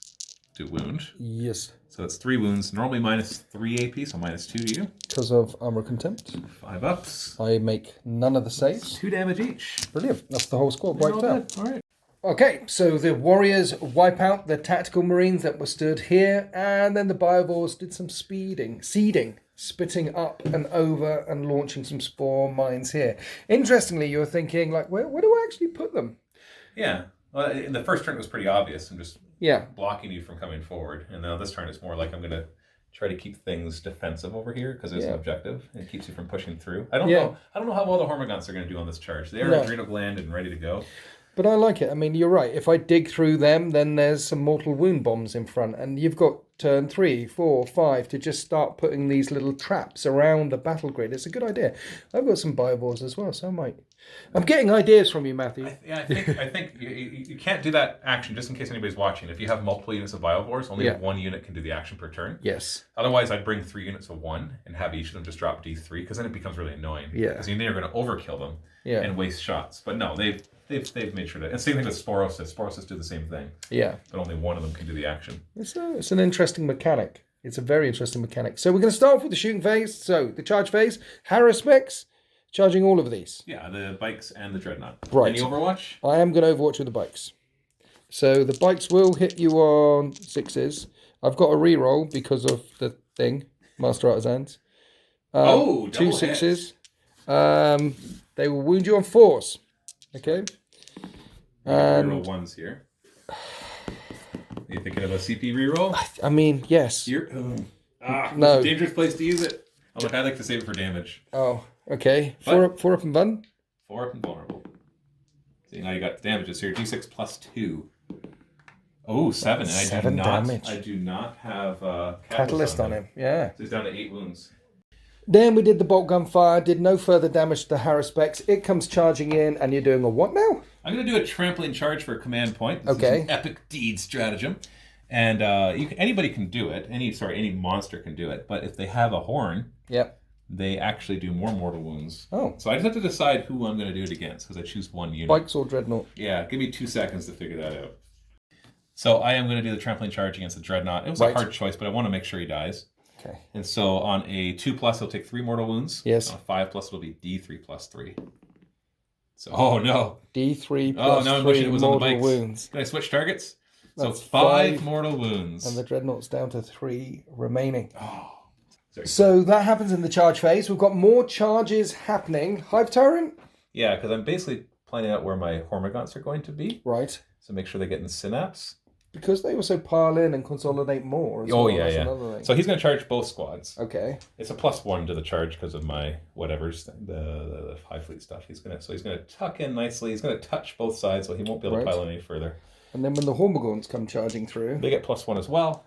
to wound. Yes. So that's 3 wounds. Normally -3 AP, so -2 to you. Because of Armor Contempt. 5 ups. I make none of the saves. 2 damage each. Brilliant. That's the whole squad wiped out. All right. Okay, so the Warriors wipe out the tactical Marines that were stood here, and then the Biovores did some seeding, spitting up and over and launching some spore mines here. Interestingly, you're thinking, like, where do I actually put them? Yeah. Well, in the first turn, it was pretty obvious. I'm just blocking you from coming forward. And now this turn, it's more like I'm going to try to keep things defensive over here because it's an objective. And it keeps you from pushing through. I don't know how well the Hormagaunts are going to do on this charge. They are adrenal gland and ready to go. But I like it. I mean, you're right. If I dig through them, then there's some mortal wound bombs in front. And you've got turn 3, 4, 5 to just start putting these little traps around the battle grid. It's a good idea. I've got some Biovores as well, so I might. I'm getting ideas from you, Matthew. I think you can't do that action, just in case anybody's watching. If you have multiple units of Biovores, only 1 unit can do the action per turn. Yes. Otherwise, I'd bring 3 units of 1 and have each of them just drop D3, because then it becomes really annoying. Yeah. Because you know you're going to overkill them and waste shots. But no, they've made sure to. And same thing with Sporosis. Sporosis do the same thing. Yeah. But only 1 of them can do the action. It's an interesting mechanic. It's a very interesting mechanic. So we're going to start off with the shooting phase. So the charge phase, Haruspecs, charging all of these. Yeah, the bikes and the Dreadnought. Right. Any Overwatch? I am going to Overwatch with the bikes. So the bikes will hit you on 6s. I've got a reroll because of the thing, Master Artisans. 2 6s. They will wound you on 4s. Okay. And reroll 1s here. Are you thinking of a CP reroll? I mean, yes. No. It's a dangerous place to use it. Oh, look, I like to save it for damage. Oh, okay. 4 up and fun. 4 up and vulnerable. See, now you got the damages here. D6 plus 2. Oh, 7. And 7 damage. I do not have Catalyst on him. Yeah. So he's down to 8 wounds. Then we did the bolt gun fire, did no further damage to the Haruspecs. It comes charging in, and you're doing a what now? I'm going to do a trampling charge for a command point. This is an epic deed stratagem. And anybody can do it. Any monster can do it. But if they have a horn, they actually do more mortal wounds. Oh. So I just have to decide who I'm going to do it against, because I choose 1 unit. Bikes or Dreadnought? Yeah, give me 2 seconds to figure that out. So I am going to do the trampling charge against the Dreadnought. It was a hard choice, but I want to make sure he dies. Okay. And so on a 2+, he'll take 3 mortal wounds. Yes. On a 5+, it'll be D3 plus 3. So, oh no. D3 plus 3 mortal wounds. Can I switch targets? That's so 5 mortal wounds. And the Dreadnought's down to 3 remaining. Oh. So that happens in the charge phase. We've got more charges happening. Hive Tyrant? Yeah, because I'm basically planning out where my Hormagaunts are going to be. Right. So make sure they get in Synapse. Because they also pile in and consolidate more. Yeah. So he's going to charge both squads. Okay. It's a +1 to the charge because of my whatever's the high fleet stuff. He's going to tuck in nicely. He's going to touch both sides, so he won't be able to pile in any further. And then when the Hormagaunts come charging through, they get +1 as well.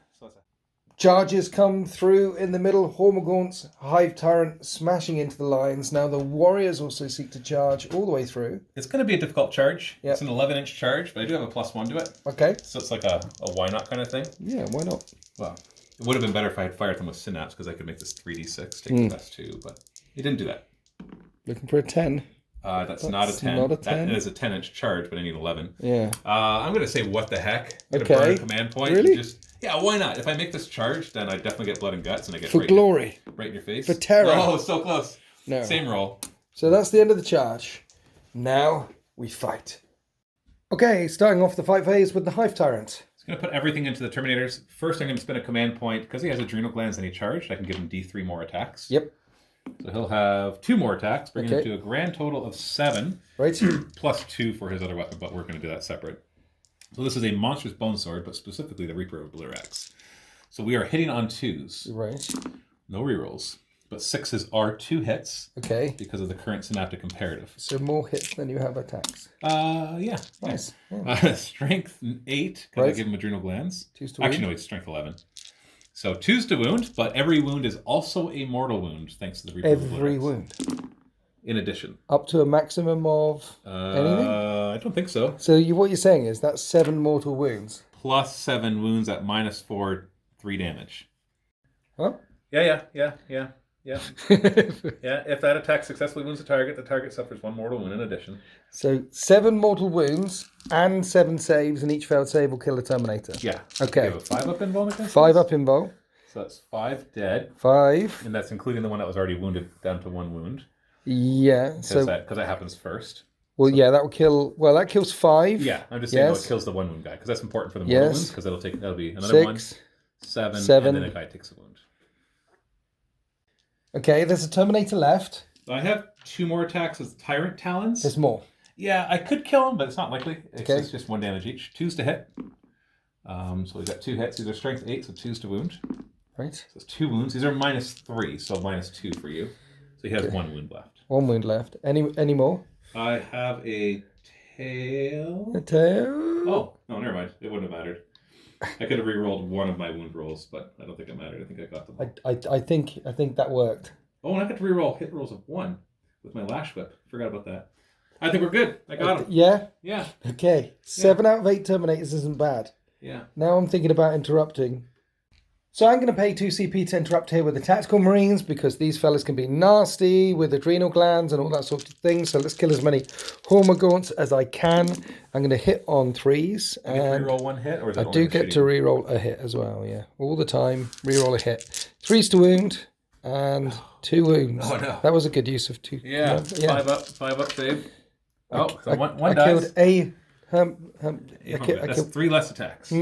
Charges come through in the middle. Hormagaunts, Hive Tyrant smashing into the lines. Now the Warriors also seek to charge all the way through. It's going to be a difficult charge. Yep. It's an 11-inch charge, but I do have a +1 to it. Okay. So it's like a why not kind of thing. Yeah, why not? Well, it would have been better if I had fired them with Synapse, because I could make this 3d6, take the best 2, but he didn't do that. Looking for a 10. That's not a 10. Not a 10. That is a 10-inch charge, but I need 11. Yeah. I'm going to say what the heck. I'm going to burn a command point. Really? Yeah, why not? If I make this charge, then I definitely get blood and guts, and I get for glory. Right in your face. For terror. Oh, so close. No. Same roll. So that's the end of the charge. Now we fight. Okay, starting off the fight phase with the Hive Tyrant. He's going to put everything into the Terminators. First, I'm going to spin a command point. Because he has adrenal glands and he charged, I can give him D3 more attacks. Yep. So he'll have 2 more attacks, bringing him to a grand total of 7. Right. Plus 2 for his other weapon, but we're going to do that separate. So this is a monstrous bone sword, but specifically the Reaper of Blurax. So we are hitting on 2s. Right. No rerolls. But 6s are 2 hits. Okay. Because of the current synaptic imperative. So more hits than you have attacks. Yeah. Nice. Yeah. Strength 8, because I give him adrenal glands. 2s to wound. Actually, no, it's strength 11. So 2s to wound, but every wound is also a mortal wound, thanks to the Reaper of Blurax. Every wound. In addition. Up to a maximum of anything? I don't think so. So what you're saying is that's 7 mortal wounds. plus 7 wounds at -4, 3 damage. Huh? Yeah. Yeah, if that attack successfully wounds the target suffers 1 mortal wound in addition. So 7 mortal wounds and 7 saves, and each failed save will kill the Terminator. Yeah. Okay. You have a 5 up invuln against 5 this? up invul. So that's 5 dead. 5. And that's including the one that was already wounded down to 1 wound. Yeah. Because that happens first. Well, yeah, that will kill. Well, that kills 5. Yeah, I'm just saying it kills the 1 wound guy because that's important for the mortal wounds because that'll be another 6, 1, 7, and then a guy takes a wound. Okay, there's a Terminator left. I have 2 more attacks with Tyrant Talons. There's more. Yeah, I could kill him, but it's not likely. It's just 1 damage each. 2's to hit. So we've got 2 hits. These are strength 8, so 2's to wound. Right. So it's 2 wounds. These are -3, so -2 for you. So he has 1 wound left. 1 wound left. Any more? I have a tail. A tail? Oh, no, never mind. It wouldn't have mattered. I could have re-rolled 1 of my wound rolls, but I don't think it mattered. I think I got them. I think that worked. Oh, and I got to re-roll hit rolls of 1 with my lash whip. Forgot about that. I think we're good. I got him. Yeah? Yeah. Okay. 7 out of 8 Terminators isn't bad. Yeah. Now I'm thinking about interrupting. So I'm going to pay 2 CP to interrupt here with the Tactical Marines because these fellas can be nasty with adrenal glands and all that sort of thing. So let's kill as many Hormagaunts as I can. I'm going to hit on 3s. You get to re-roll 1 hit? Or is I do get to re-roll a hit as well, yeah. All the time, re-roll a hit. 3's to wound and 2 wounds. Oh, no. That was a good use of 2. Yeah, 5 up save. Oh, so one I dies. killed a... That's 3 less attacks.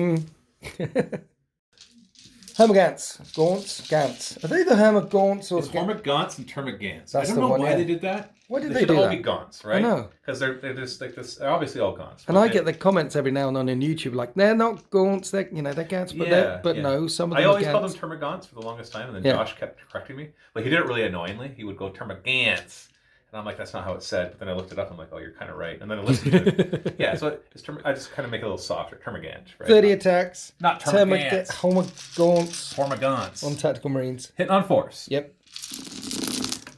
Hermagaunts, Gaunts, Gants. Are they the Hermagaunts or It's Hormagaunts and Termagants. That's I don't know why they did that. Why did they do should all that? be Gaunts, right? I know. Because they're just like this. They're obviously all Gaunts. And I get the comments every now and then on YouTube like they're not Gaunts, they're they're Gants, but no, some of them. I always are called them Gants. Termagants for the longest time, and then Josh kept correcting me. Like he did it really annoyingly. He would go Termagants. And I'm like, that's not how it's said. But then I looked it up. I'm like, oh, you're kind of right. And then I listened to it. Yeah, so I just kind of make it a little softer. Termagant, right? 30 attacks. Not Termagants. Hormagaunts. Hormagaunts. On Tactical Marines. Hitting on 4s. Yep.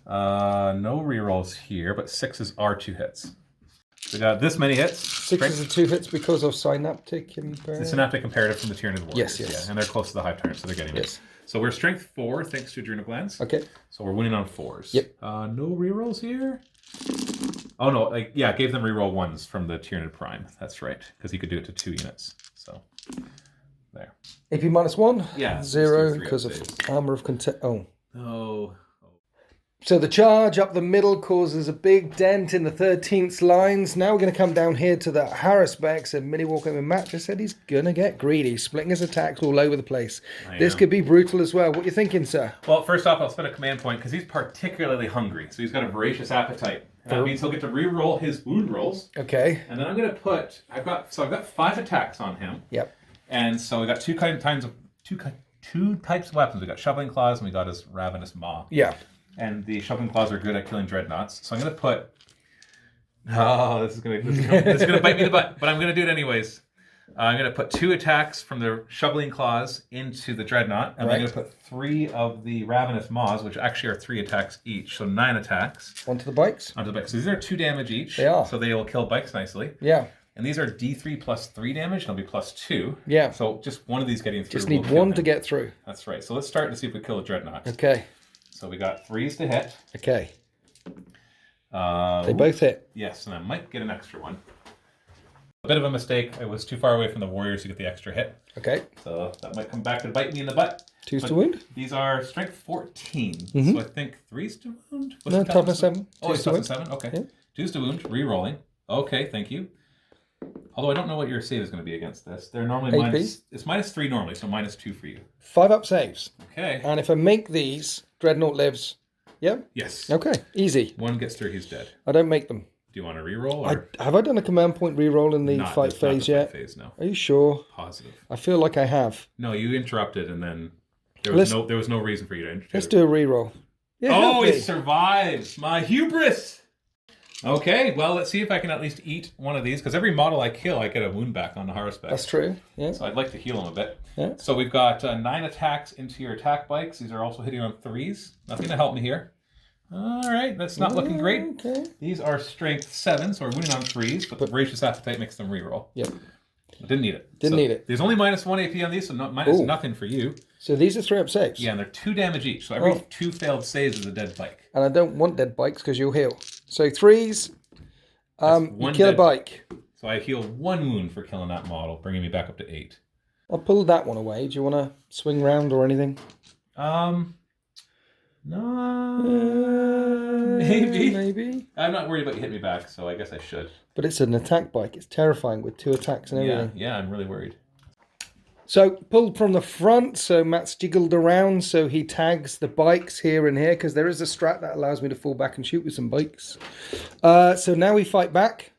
No rerolls here, but 6s are 2 hits. We got this many hits. 6s are 2 hits because of Synaptic Imperative. The Synaptic Imperative from the Tyranids Warriors. Yes. Yeah, and they're close to the Hive Tyrant, so they're getting it. So we're strength 4 thanks to adrenal glands. Okay. So we're winning on 4s. Yep. No rerolls here. Oh no, gave them reroll 1s from the Tyranid Prime. That's right, because he could do it to 2 units. So there. AP -1. Yeah. 0 because of armor of content. Oh. Oh. So the charge up the middle causes a big dent in the 13th lines. Now we're going to come down here to the Harrisbecks, and Miniwargaming Matt just said he's going to get greedy, splitting his attacks all over the place. This could be brutal as well. What are you thinking, sir? Well, first off, I'll spend a command point because he's particularly hungry. So he's got a voracious appetite. And that means he'll get to re-roll his wound rolls. Okay. And then I'm going to put, I've got 5 attacks on him. Yep. And so we got two types of weapons. We got shoveling claws and we got his ravenous maw. Yeah. And the shoveling claws are good at killing dreadnoughts. So I'm going to put... Oh, this is going to bite me in the butt, but I'm going to do it anyways. I'm going to put 2 attacks from the shoveling claws into the dreadnought. And I'm going to put 3 of the ravenous maws, which actually are 3 attacks each. So 9 attacks. Onto the bikes? Onto the bikes. So these are 2 damage each. They are. So they will kill bikes nicely. Yeah. And these are D3 plus 3 damage, and it'll be plus 2. Yeah. So just one of these getting through. Just need one to get through. That's right. So let's start to see if we kill a dreadnought. Okay. So we got 3s to hit. Okay. They both hit. Yes, and I might get an extra one. A bit of a mistake. I was too far away from the warriors to get the extra hit. Okay. So that might come back to bite me in the butt. 2s to wound? These are strength 14. Mm-hmm. So I think 3s to wound? No, toughness 7. Oh, it's toughness 7? Okay. Yeah. 2s to wound, re-rolling. Okay, thank you. Although I don't know what your save is going to be against this. They're normally it's -3 normally, so -2 for you. 5 up saves. Okay. And if I make these, Dreadnought lives. Yep. Yes. Okay, easy. 1 gets through, he's dead. I don't make them. Do you want to re-roll? Or? Have I done a command point re-roll in the fight phase yet? Phase, no. Are you sure? Positive. I feel like I have. No, you interrupted and then there was no reason for you to interrupt. Let's do a re-roll. Yeah, he survives. My hubris. Okay, well, let's see if I can at least eat one of these, because every model I kill, I get a wound back on the Harspec. That's true, yeah. So I'd like to heal him a bit. Yeah. So we've got 9 attacks into your attack bikes. These are also hitting on 3s. Nothing to help me here. All right, that's not looking great. Okay. These are strength 7, so we're winning on 3s, but the voracious appetite makes them reroll. Yep. I didn't need it. Didn't need it. There's only -1 AP on these, so minus nothing for you. So these are 3-up saves. Yeah, and they're 2 damage each. So every 2 failed saves is a dead bike. And I don't want dead bikes because you'll heal. So 3s, you kill a bike. So I heal 1 wound for killing that model, bringing me back up to 8. I'll pull that one away. Do you want to swing round or anything? No, maybe. Maybe. I'm not worried about you hitting me back, so I guess I should. But it's an attack bike. It's terrifying with 2 attacks and everything. Yeah, I'm really worried. So pulled from the front. So Matt's jiggled around. So he tags the bikes here and here because there is a strat that allows me to fall back and shoot with some bikes. So now we fight back.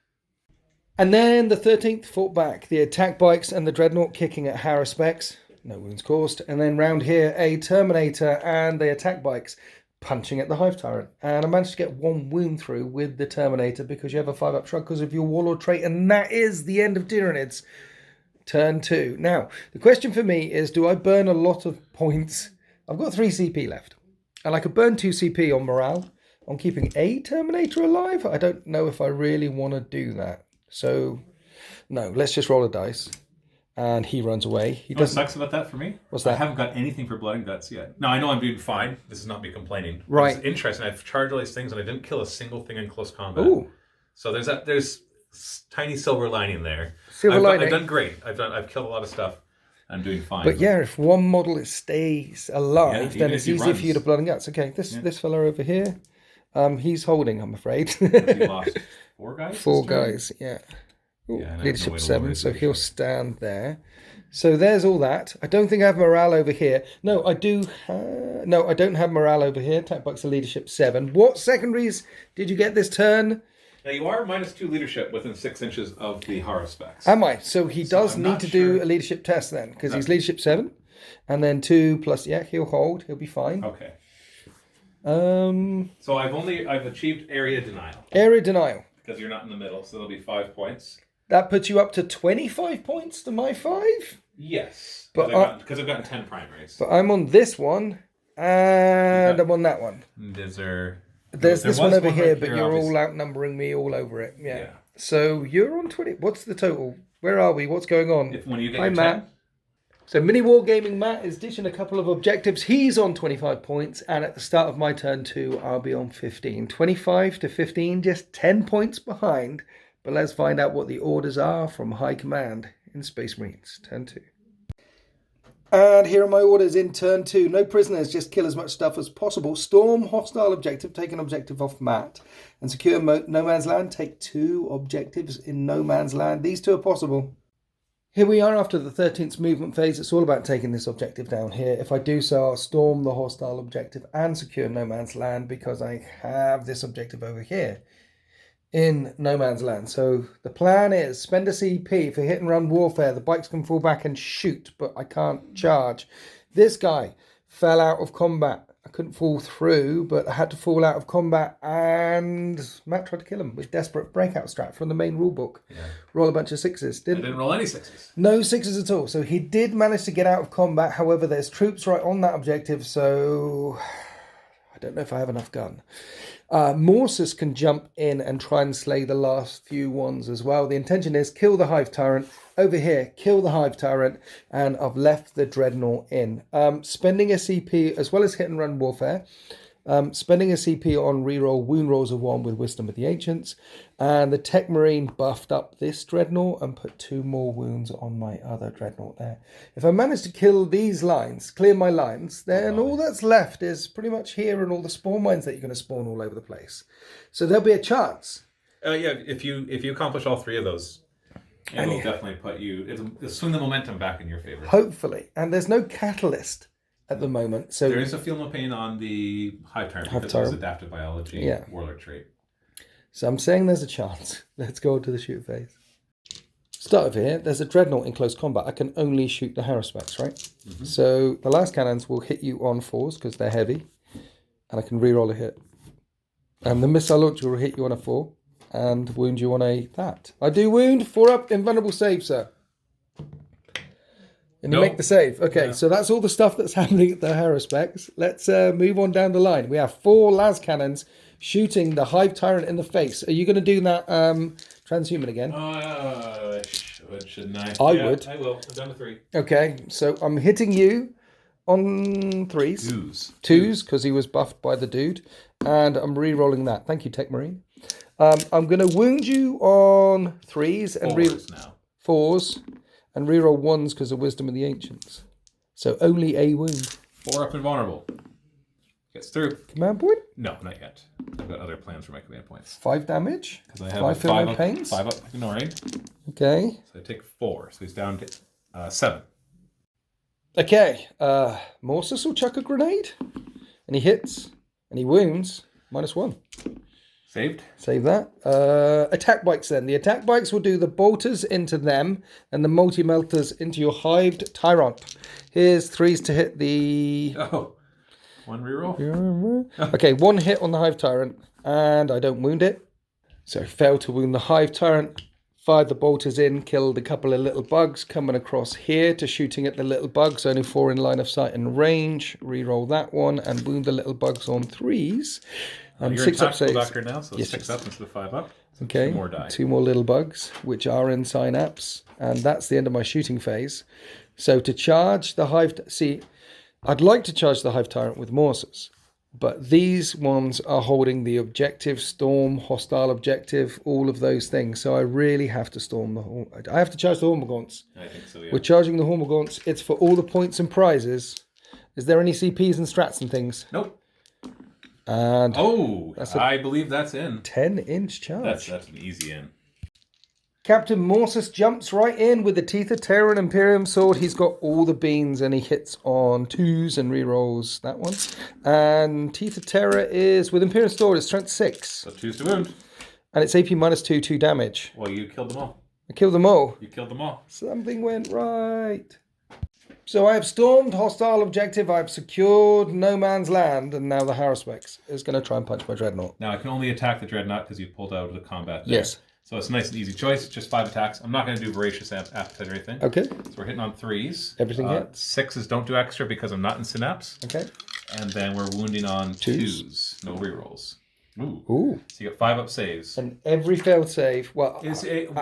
And then the 13th fought back. The attack bikes and the Dreadnought kicking at Harris specs. No wounds caused. And then round here, a Terminator and the attack bikes punching at the Hive Tyrant. And I managed to get 1 wound through with the Terminator because you have a 5-up shrug because of your Warlord trait. And that is the end of Tyranids. Turn 2. Now, the question for me is, do I burn a lot of points? I've got 3 CP left. And I could burn 2 CP on morale. On keeping a Terminator alive? I don't know if I really want to do that. So, no, let's just roll a dice. And he runs away. He doesn't. What sucks about that for me? What's that? I haven't got anything for Blood and Guts yet. No, I know I'm doing fine. This is not me complaining. Right. It's interesting. I've charged all these things and I didn't kill a single thing in close combat. Ooh. So there's tiny silver lining there. Silver lining. I've done great. I've killed a lot of stuff. I'm doing fine. But yeah, if one model stays alive, Yeah, then even it's if he easier runs. for you to Blood and Guts. Okay, this fella over here, he's holding, I'm afraid. You lost 4 guys? 4 this turn? guys, yeah. Ooh, Yeah, and I have no leadership way to 7, lower so his he'll leadership. stand there. So there's all that. I don't think I have morale over here. No, I do. No, I don't have morale over here. Attack bikes are leadership 7. What secondaries did you get this turn? Now you are -2 leadership within 6 inches of the horror specs. Am I? So he does I'm need not to do sure. a leadership test then, because he's leadership 7. And then 2 plus, yeah, he'll hold. He'll be fine. Okay. Um, So I've achieved area denial area denial. because you're not in the middle, so that'll be 5 points. That puts you up to 25 points to my 5. Yes, But because I've gotten 10 primaries. But I'm on this one, and I'm on that one. There's this one was over here, right but here, you're obviously. all outnumbering me all over it. Yeah. Yeah. So you're on 20. What's the total? Where are we? What's going on? When you get Hi, your Matt. 10, So Miniwargaming Matt is dishing a couple of objectives. He's on 25 points, and at the start of my turn 2, I'll be on 15. 25 to 15, just 10 points behind. But let's find out what the orders are from High Command in Space Marines. Turn 2. And here are my orders in turn 2. No prisoners, just kill as much stuff as possible. Storm hostile objective, take an objective off Matt. And secure no man's land, take 2 objectives in no man's land. These 2 are possible. Here we are after the 13th movement phase. It's all about taking this objective down here. If I do so, I'll storm the hostile objective and secure no man's land because I have this objective over here in no man's land. So the plan is spend a CP for hit and run warfare. The bikes can fall back and shoot, but I can't charge. This guy fell out of combat. I couldn't fall through, but I had to fall out of combat, and Matt tried to kill him with desperate breakout strat from the main rulebook. Yeah. Roll a bunch of 6s. I didn't roll any 6s. No 6s at all. So he did manage to get out of combat. However, there's troops right on that objective, so I don't know if I have enough gun. Morsus can jump in and try and slay the last few ones as well. The intention is kill the Hive Tyrant. Over here, kill the Hive Tyrant, and I've left the Dreadnought in. Spending a CP, as well as hit and run warfare, spending a CP on reroll wound rolls of 1 with Wisdom with the Ancients, and the Tech Marine buffed up this Dreadnought and put 2 more wounds on my other Dreadnought there. If I manage to kill these lines, clear my lines, then all that's left is pretty much here and all the spawn mines that you're going to spawn all over the place. So there'll be a chance. Yeah, if you accomplish all 3 of those, it'll definitely put you. It'll swing the momentum back in your favor. Hopefully, and there's no catalyst at the moment. So there is a feel no pain on the Hive Tyrant because it was adaptive biology warlord trait. So I'm saying there's a chance. Let's go to the shoot phase. Start over here. There's a Dreadnought in close combat. I can only shoot the Haruspecs, right? Mm-hmm. So the last cannons will hit you on 4s because they're heavy, and I can reroll a hit. And the missile launcher will hit you on a 4 and wound you on a that. I do wound. 4-up, invulnerable save, sir. And you make the save. Okay, so that's all the stuff that's happening at the Haruspecs. Let's move on down the line. We have 4 las cannons shooting the Hive Tyrant in the face. Are you going to do that transhuman again? should, shouldn't I? I would. I will. I'm down to 3. Okay, so I'm hitting you on 3s. 2s, because he was buffed by the dude. And I'm re-rolling that. Thank you, Tech Marine. I'm going to wound you on 3s and 4s and re-roll 1s because of Wisdom of the Ancients. So only a wound. 4 up and vulnerable. Gets through. Command point? No, not yet. I've got other plans for my command points. 5 damage? Because I have 5 5 up, pains? 5 up ignoring. Okay. So I take 4. So he's down to 7. Okay. Morsus will chuck a grenade. And he hits. And he wounds. -1. Saved. Save that. Attack bikes then. The attack bikes will do the bolters into them and the multi-melters into your hived tyrant. Here's 3s to hit the... Oh. 1 reroll. Okay, 1 hit on the hive tyrant and I don't wound it. So failed to wound the hive tyrant. Fired the bolters in, killed a couple of little bugs coming across here to shooting at the little bugs. Only 4 in line of sight and range. Reroll that one and wound the little bugs on 3s. You're 6 up saves. Doctor now, so 6 up instead of 5 up. So Okay, 2 more die. 2 more little bugs, which are in synapse, and that's the end of my shooting phase. So to charge the hive, see, I'd like to charge the hive tyrant with Morses, but these ones are holding the objective, storm, hostile objective, all of those things. So I really have to storm the. I have to charge the Hormagaunts. I think so. Yeah. We're charging the Hormagaunts. It's for all the points and prizes. Is there any CPs and strats and things? Nope. And I believe that's in. 10-inch charge. That's an easy in. Captain Morsus jumps right in with the Teeth of Terror and Imperium Sword. He's got all the beans and he hits on 2s and rerolls that one. And Teeth of Terror is with Imperium Sword, it's strength 6. So 2s to wound. And it's AP -2, 2 damage. Well, you killed them all. I killed them all. You killed them all. Something went right. So I have stormed hostile objective, I've secured no man's land, and now the Haruspex is going to try and punch my Dreadnought. Now I can only attack the Dreadnought because you pulled out of the combat there. Yes. So it's a nice and easy choice. Just 5 attacks. I'm not going to do Voracious Appetite or anything. Okay. So we're hitting on 3s. Everything hits. 6s don't do extra because I'm not in Synapse. Okay. And then we're wounding on 2s. No rerolls. Ooh. So you got 5 up saves. And every failed save, well...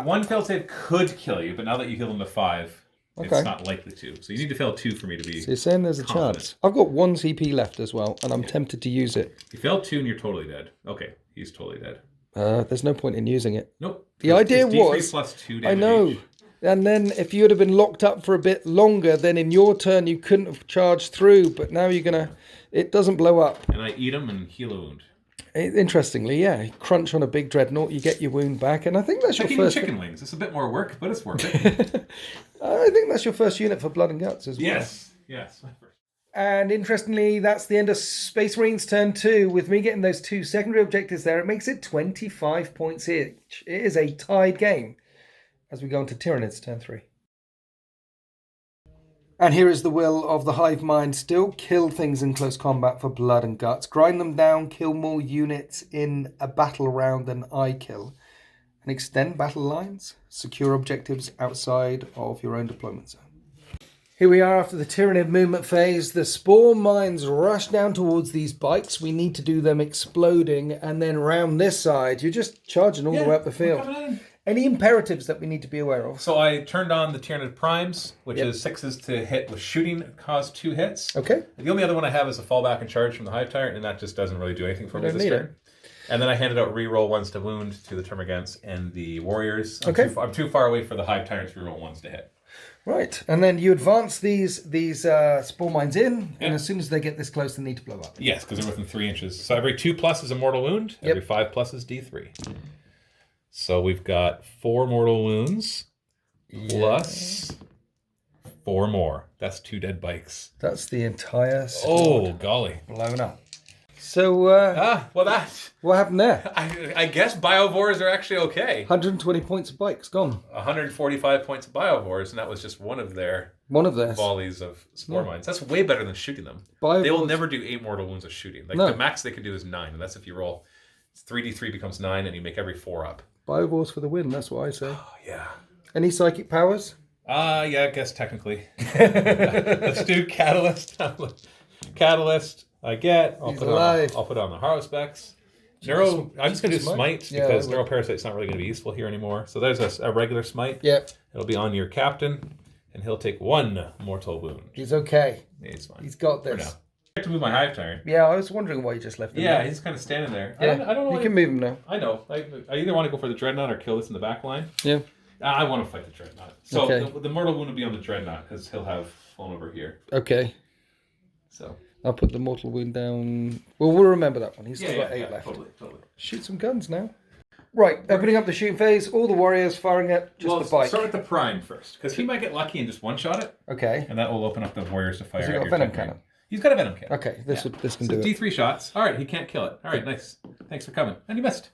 One failed save could kill you, but now that you heal them to 5... Okay. It's not likely to. So you need to fail 2 for me to be So you're saying there's a confident. chance. I've got 1 CP left as well, and I'm tempted to use it. If you fail 2 and you're totally dead. Okay, he's totally dead. There's no point in using it. Nope. The idea D3 was... plus 2 I damage know. each. And then if you would have been locked up for a bit longer, then in your turn you couldn't have charged through, but now you're going to... It doesn't blow up. And I eat him and heal a wound. Interestingly, yeah. You crunch on a big dreadnought, you get your wound back, and I think that's Like your eating first... chicken wings. It's a bit more work, but it's worth it. I think that's your first unit for Blood and Guts as well. Yes. And interestingly, that's the end of Space Marines turn 2. With me getting those 2 secondary objectives there, it makes it 25 points each. It is a tied game as we go into Tyranids turn 3. And here is the will of the hive mind. Still kill things in close combat for Blood and Guts. Grind them down, kill more units in a battle round than I kill. And extend battle lines. Secure objectives outside of your own deployment zone. Here we are after the Tyranid movement phase. The Spore Mines rush down towards these bikes. We need to do them exploding. And then round this side, you're just charging all the way up the field. Any imperatives that we need to be aware of? So I turned on the Tyranid Primes, which is 6s to hit with shooting, cause 2 hits. Okay. The only other one I have is a fallback and charge from the Hive Tyrant, and that just doesn't really do anything for me this turn. And then I handed out reroll 1s to wound to the Termagants and the Warriors. I'm too far away for the Hive Tyrants reroll 1s to hit. Right, and then you advance these Spore Mines in, and as soon as they get this close, they need to blow up. Yes, because they're within 3 inches. So every 2+ is a mortal wound, every 5+ is D3. So we've got 4 mortal wounds plus 4 more. That's 2 dead bikes. That's the entire squad. Oh, golly. Blown up. So, what happened there? I guess Biovores are actually okay. 120 points of bikes gone. 145 points of Biovores, and that was just one of their volleys of Spore Mines. That's way better than shooting them. They will never do 8 mortal wounds of shooting. Like the max they can do is 9, and that's if you roll 3d3 becomes 9, and you make every 4 up. Biovores for the win, that's what I say. Oh, yeah. Any psychic powers? Yeah, I guess technically. Let's do Catalyst. Catalyst, I get. I'll put on the Haruspex. Neuro, I'm just going to do Smite because Neuroparasite's not really going to be useful here anymore. So there's a regular Smite. Yep. It'll be on your captain, and he'll take 1 mortal wound. He's okay. Yeah, he's fine. He's got For this. now. I have to move my hive tyrant. Yeah, I was wondering why you just left him. Yeah, there. he's kind of standing there. Yeah. I don't know. You can move him now. I know. I either want to go for the dreadnought or kill this in the back line. Yeah. I want to fight the dreadnought. So Okay. the mortal wound will be on the dreadnought because he'll have flown over here. Okay. So I'll put the mortal wound down. Well, we'll remember that one. He's still got 8 left. Totally. Shoot some guns now. Right, opening up the shooting phase. All the warriors firing at just the bike. Start with the prime first because he might get lucky and just one-shot it. Okay. And that will open up the warriors to fire. Has he at got a your venom tech cannon? ring. He's got a venom cannon. Okay, this can So do it. D3 shots. All right, he can't kill it. All right, nice. Thanks for coming. And he missed.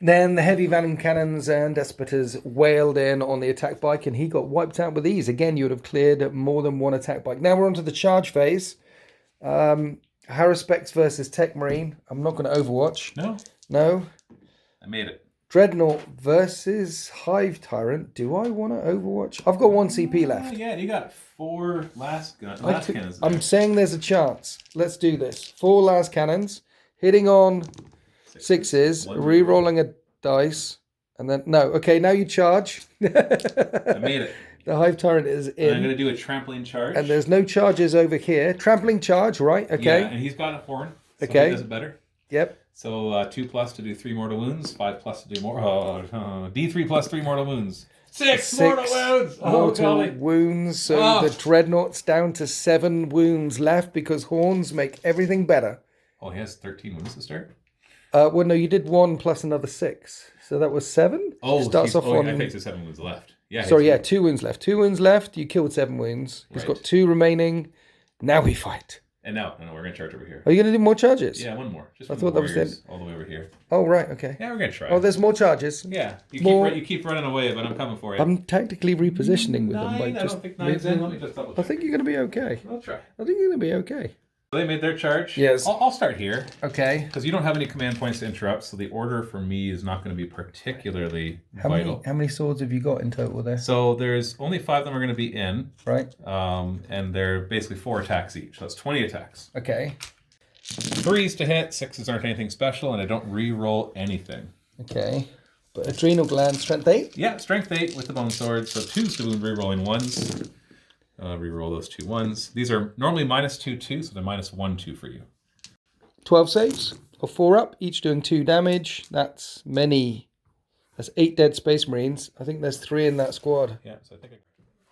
Then the heavy venom cannons and despotas wailed in on the attack bike, and he got wiped out with ease. Again, you would have cleared more than one attack bike. Now we're on to the charge phase. Haruspex versus Tech Marine. I'm not going to Overwatch. No. I made it. Dreadnought versus Hive Tyrant. Do I want to Overwatch? I've got 1 CP left. Yeah, you got 4 last cannons. There. I'm saying there's a chance. Let's do this. 4 last cannons, hitting on 6s, re-rolling a dice, and then no. Okay, now you charge. I made it. The Hive Tyrant is in. And I'm going to do a trampoline charge. And there's no charges over here. Trampling charge, right? Okay. Yeah, and he's got a horn. So Okay. He does it better. Yep. So 2+ to do 3 mortal wounds, 5+ to do more. D3 plus 3 mortal wounds. 6 mortal wounds. Mortal wounds. So the Dreadnought's down to 7 wounds left because horns make everything better. Oh, he has 13 wounds to start. Well, no, you did 1 plus another 6, so that was 7. Oh, starts off on. I think there's 7 wounds left. Yeah. Sorry, yeah, 2 wounds left. 2 wounds left. You killed 7 wounds. He's got 2 remaining. Now we fight. And now, we're going to charge over here. Are you going to do more charges? Yeah, 1 more. Just I thought that was it. All the way over here. Oh, right, okay. Yeah, we're going to try. Oh, there's more charges. Yeah, you keep running away, but I'm coming for you. I'm tactically repositioning with them. 9, By I just don't think 9's in. Let me just double check. I think you're going to be okay. I'll try. I think you're going to be okay. They made their charge. Yes. I'll start here. Okay. Because you don't have any command points to interrupt, so the order for me is not going to be particularly vital. How many swords have you got in total there? So there's only 5 of them are going to be in. Right. And they're basically 4 attacks each. So that's 20 attacks. Okay. 3s to hit, 6s aren't anything special, and I don't re-roll anything. Okay. But adrenal gland, strength 8? Yeah, strength 8 with the bone sword. So 2s to wound, re-rolling 1s. Re-roll those 2 1s. These are normally -2/2, so they're -1/2 for you. 12 saves, or 4 up, each doing 2 damage. That's many. That's 8 dead Space Marines. I think there's 3 in that squad. Yeah, so I think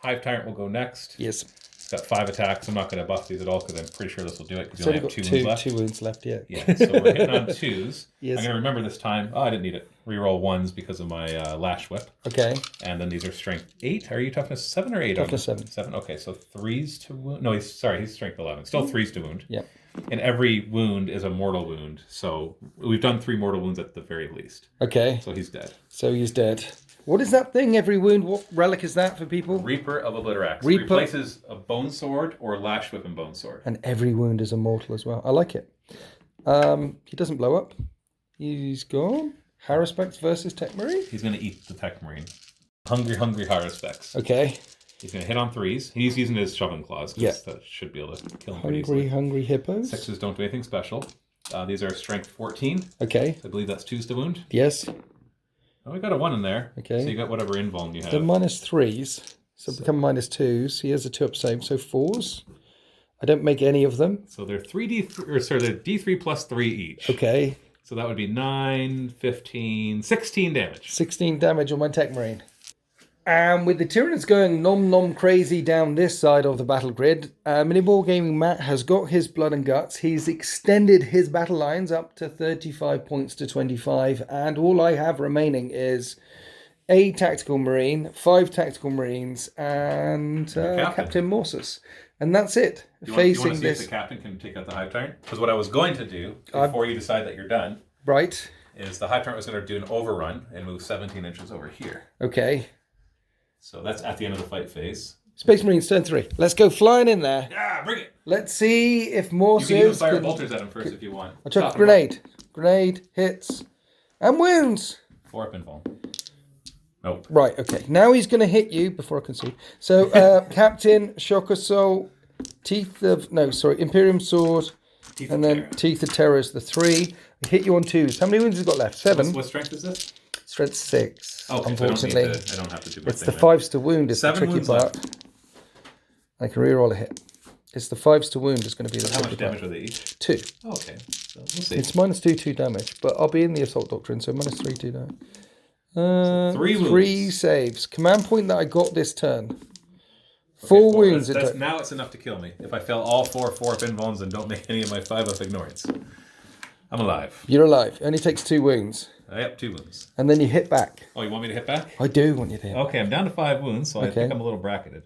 Hive Tyrant will go next. Yes. It's got 5 attacks. I'm not going to buff these at all because I'm pretty sure this will do it because you So only we've have got 2 wounds left. 2 wounds left, yeah. Yeah, so we're hitting on 2s. Yes. I'm going to remember this time. Oh, I didn't need it. Reroll 1s because of my Lash Whip. Okay. And then these are strength 8. Are you toughness 7 or 8? Toughness 7. 7. Okay, so 3s to wound. No, he's strength 11. Still 3s to wound. Yeah. And every wound is a mortal wound. So we've done 3 mortal wounds at the very least. Okay. So he's dead. So he's dead. What is that thing? Every wound? What relic is that for people? Reaper of Obliterax. Reaper. Replaces a bone sword or Lash Whip and bone sword. And every wound is immortal as well. I like it. He doesn't blow up. He's gone. Haruspex versus Tech Marine. He's going to eat the Tech Marine. Hungry Haruspex. Okay. He's going to hit on 3s. He's using his shoving claws because Yeah. that should be able to kill him pretty easily. Hungry hippos. 6s don't do anything special. These are strength 14. Okay. I believe that's 2s to wound. Yes. Oh, we got a 1 in there. Okay. So you got whatever invuln you have. They're -3s. So become -2s. He has a 2-up save. So 4s. I don't make any of them. So they're they're D3 plus 3 each. Okay. So that would be 9, 15, 16 damage. 16 damage on my Tech Marine. And with the Tyranids going nom crazy down this side of the battle grid, Miniwargaming Matt has got his blood and guts. He's extended his battle lines up to 35 points to 25. And all I have remaining is a Tactical Marine, 5 Tactical Marines, and Captain Morsus. And that's it. You want to see if the captain can take out the Hive Tyrant? Because what I was going to do, before you decide that you're done, right, is the Hive Tyrant was going to do an overrun and move 17 inches over here. Okay. So that's at the end of the fight phase. Space Marines, turn 3. Let's go flying in there. Yeah, bring it. Let's see if Morsus You can even fire bolters at him first if you want. I chuck a grenade. Grenade hits and wounds. 4 up invuln. Nope. Right, okay. Now he's going to hit you before I can see. So, Captain, Shock Assault, Imperium Sword, Teeth of Terror is the 3. I hit you on 2s. How many wounds has he got left? 7. What strength is this? Strength 6. Okay, Unfortunately, I don't have to do my it's thing the then. 5s to wound. Is the 7 tricky wounds part. left. I can reroll a hit. It's the 5s to wound is going to be the How tricky much part. damage are they each? 2. Oh, okay, so we'll see. It's -2 damage, but I'll be in the Assault Doctrine, so -3 2 damage. So 3 wounds. 3 saves. Command point that I got this turn. 4 wounds. Now it's enough to kill me. If I fail all 4 invulns and don't make any of my 5 up ignorance, I'm alive. You're alive. It only takes 2 wounds. Yep, 2 wounds. And then you hit back. Oh, you want me to hit back? I do want you to hit. Okay, I'm down to 5 wounds, so I think I'm a little bracketed.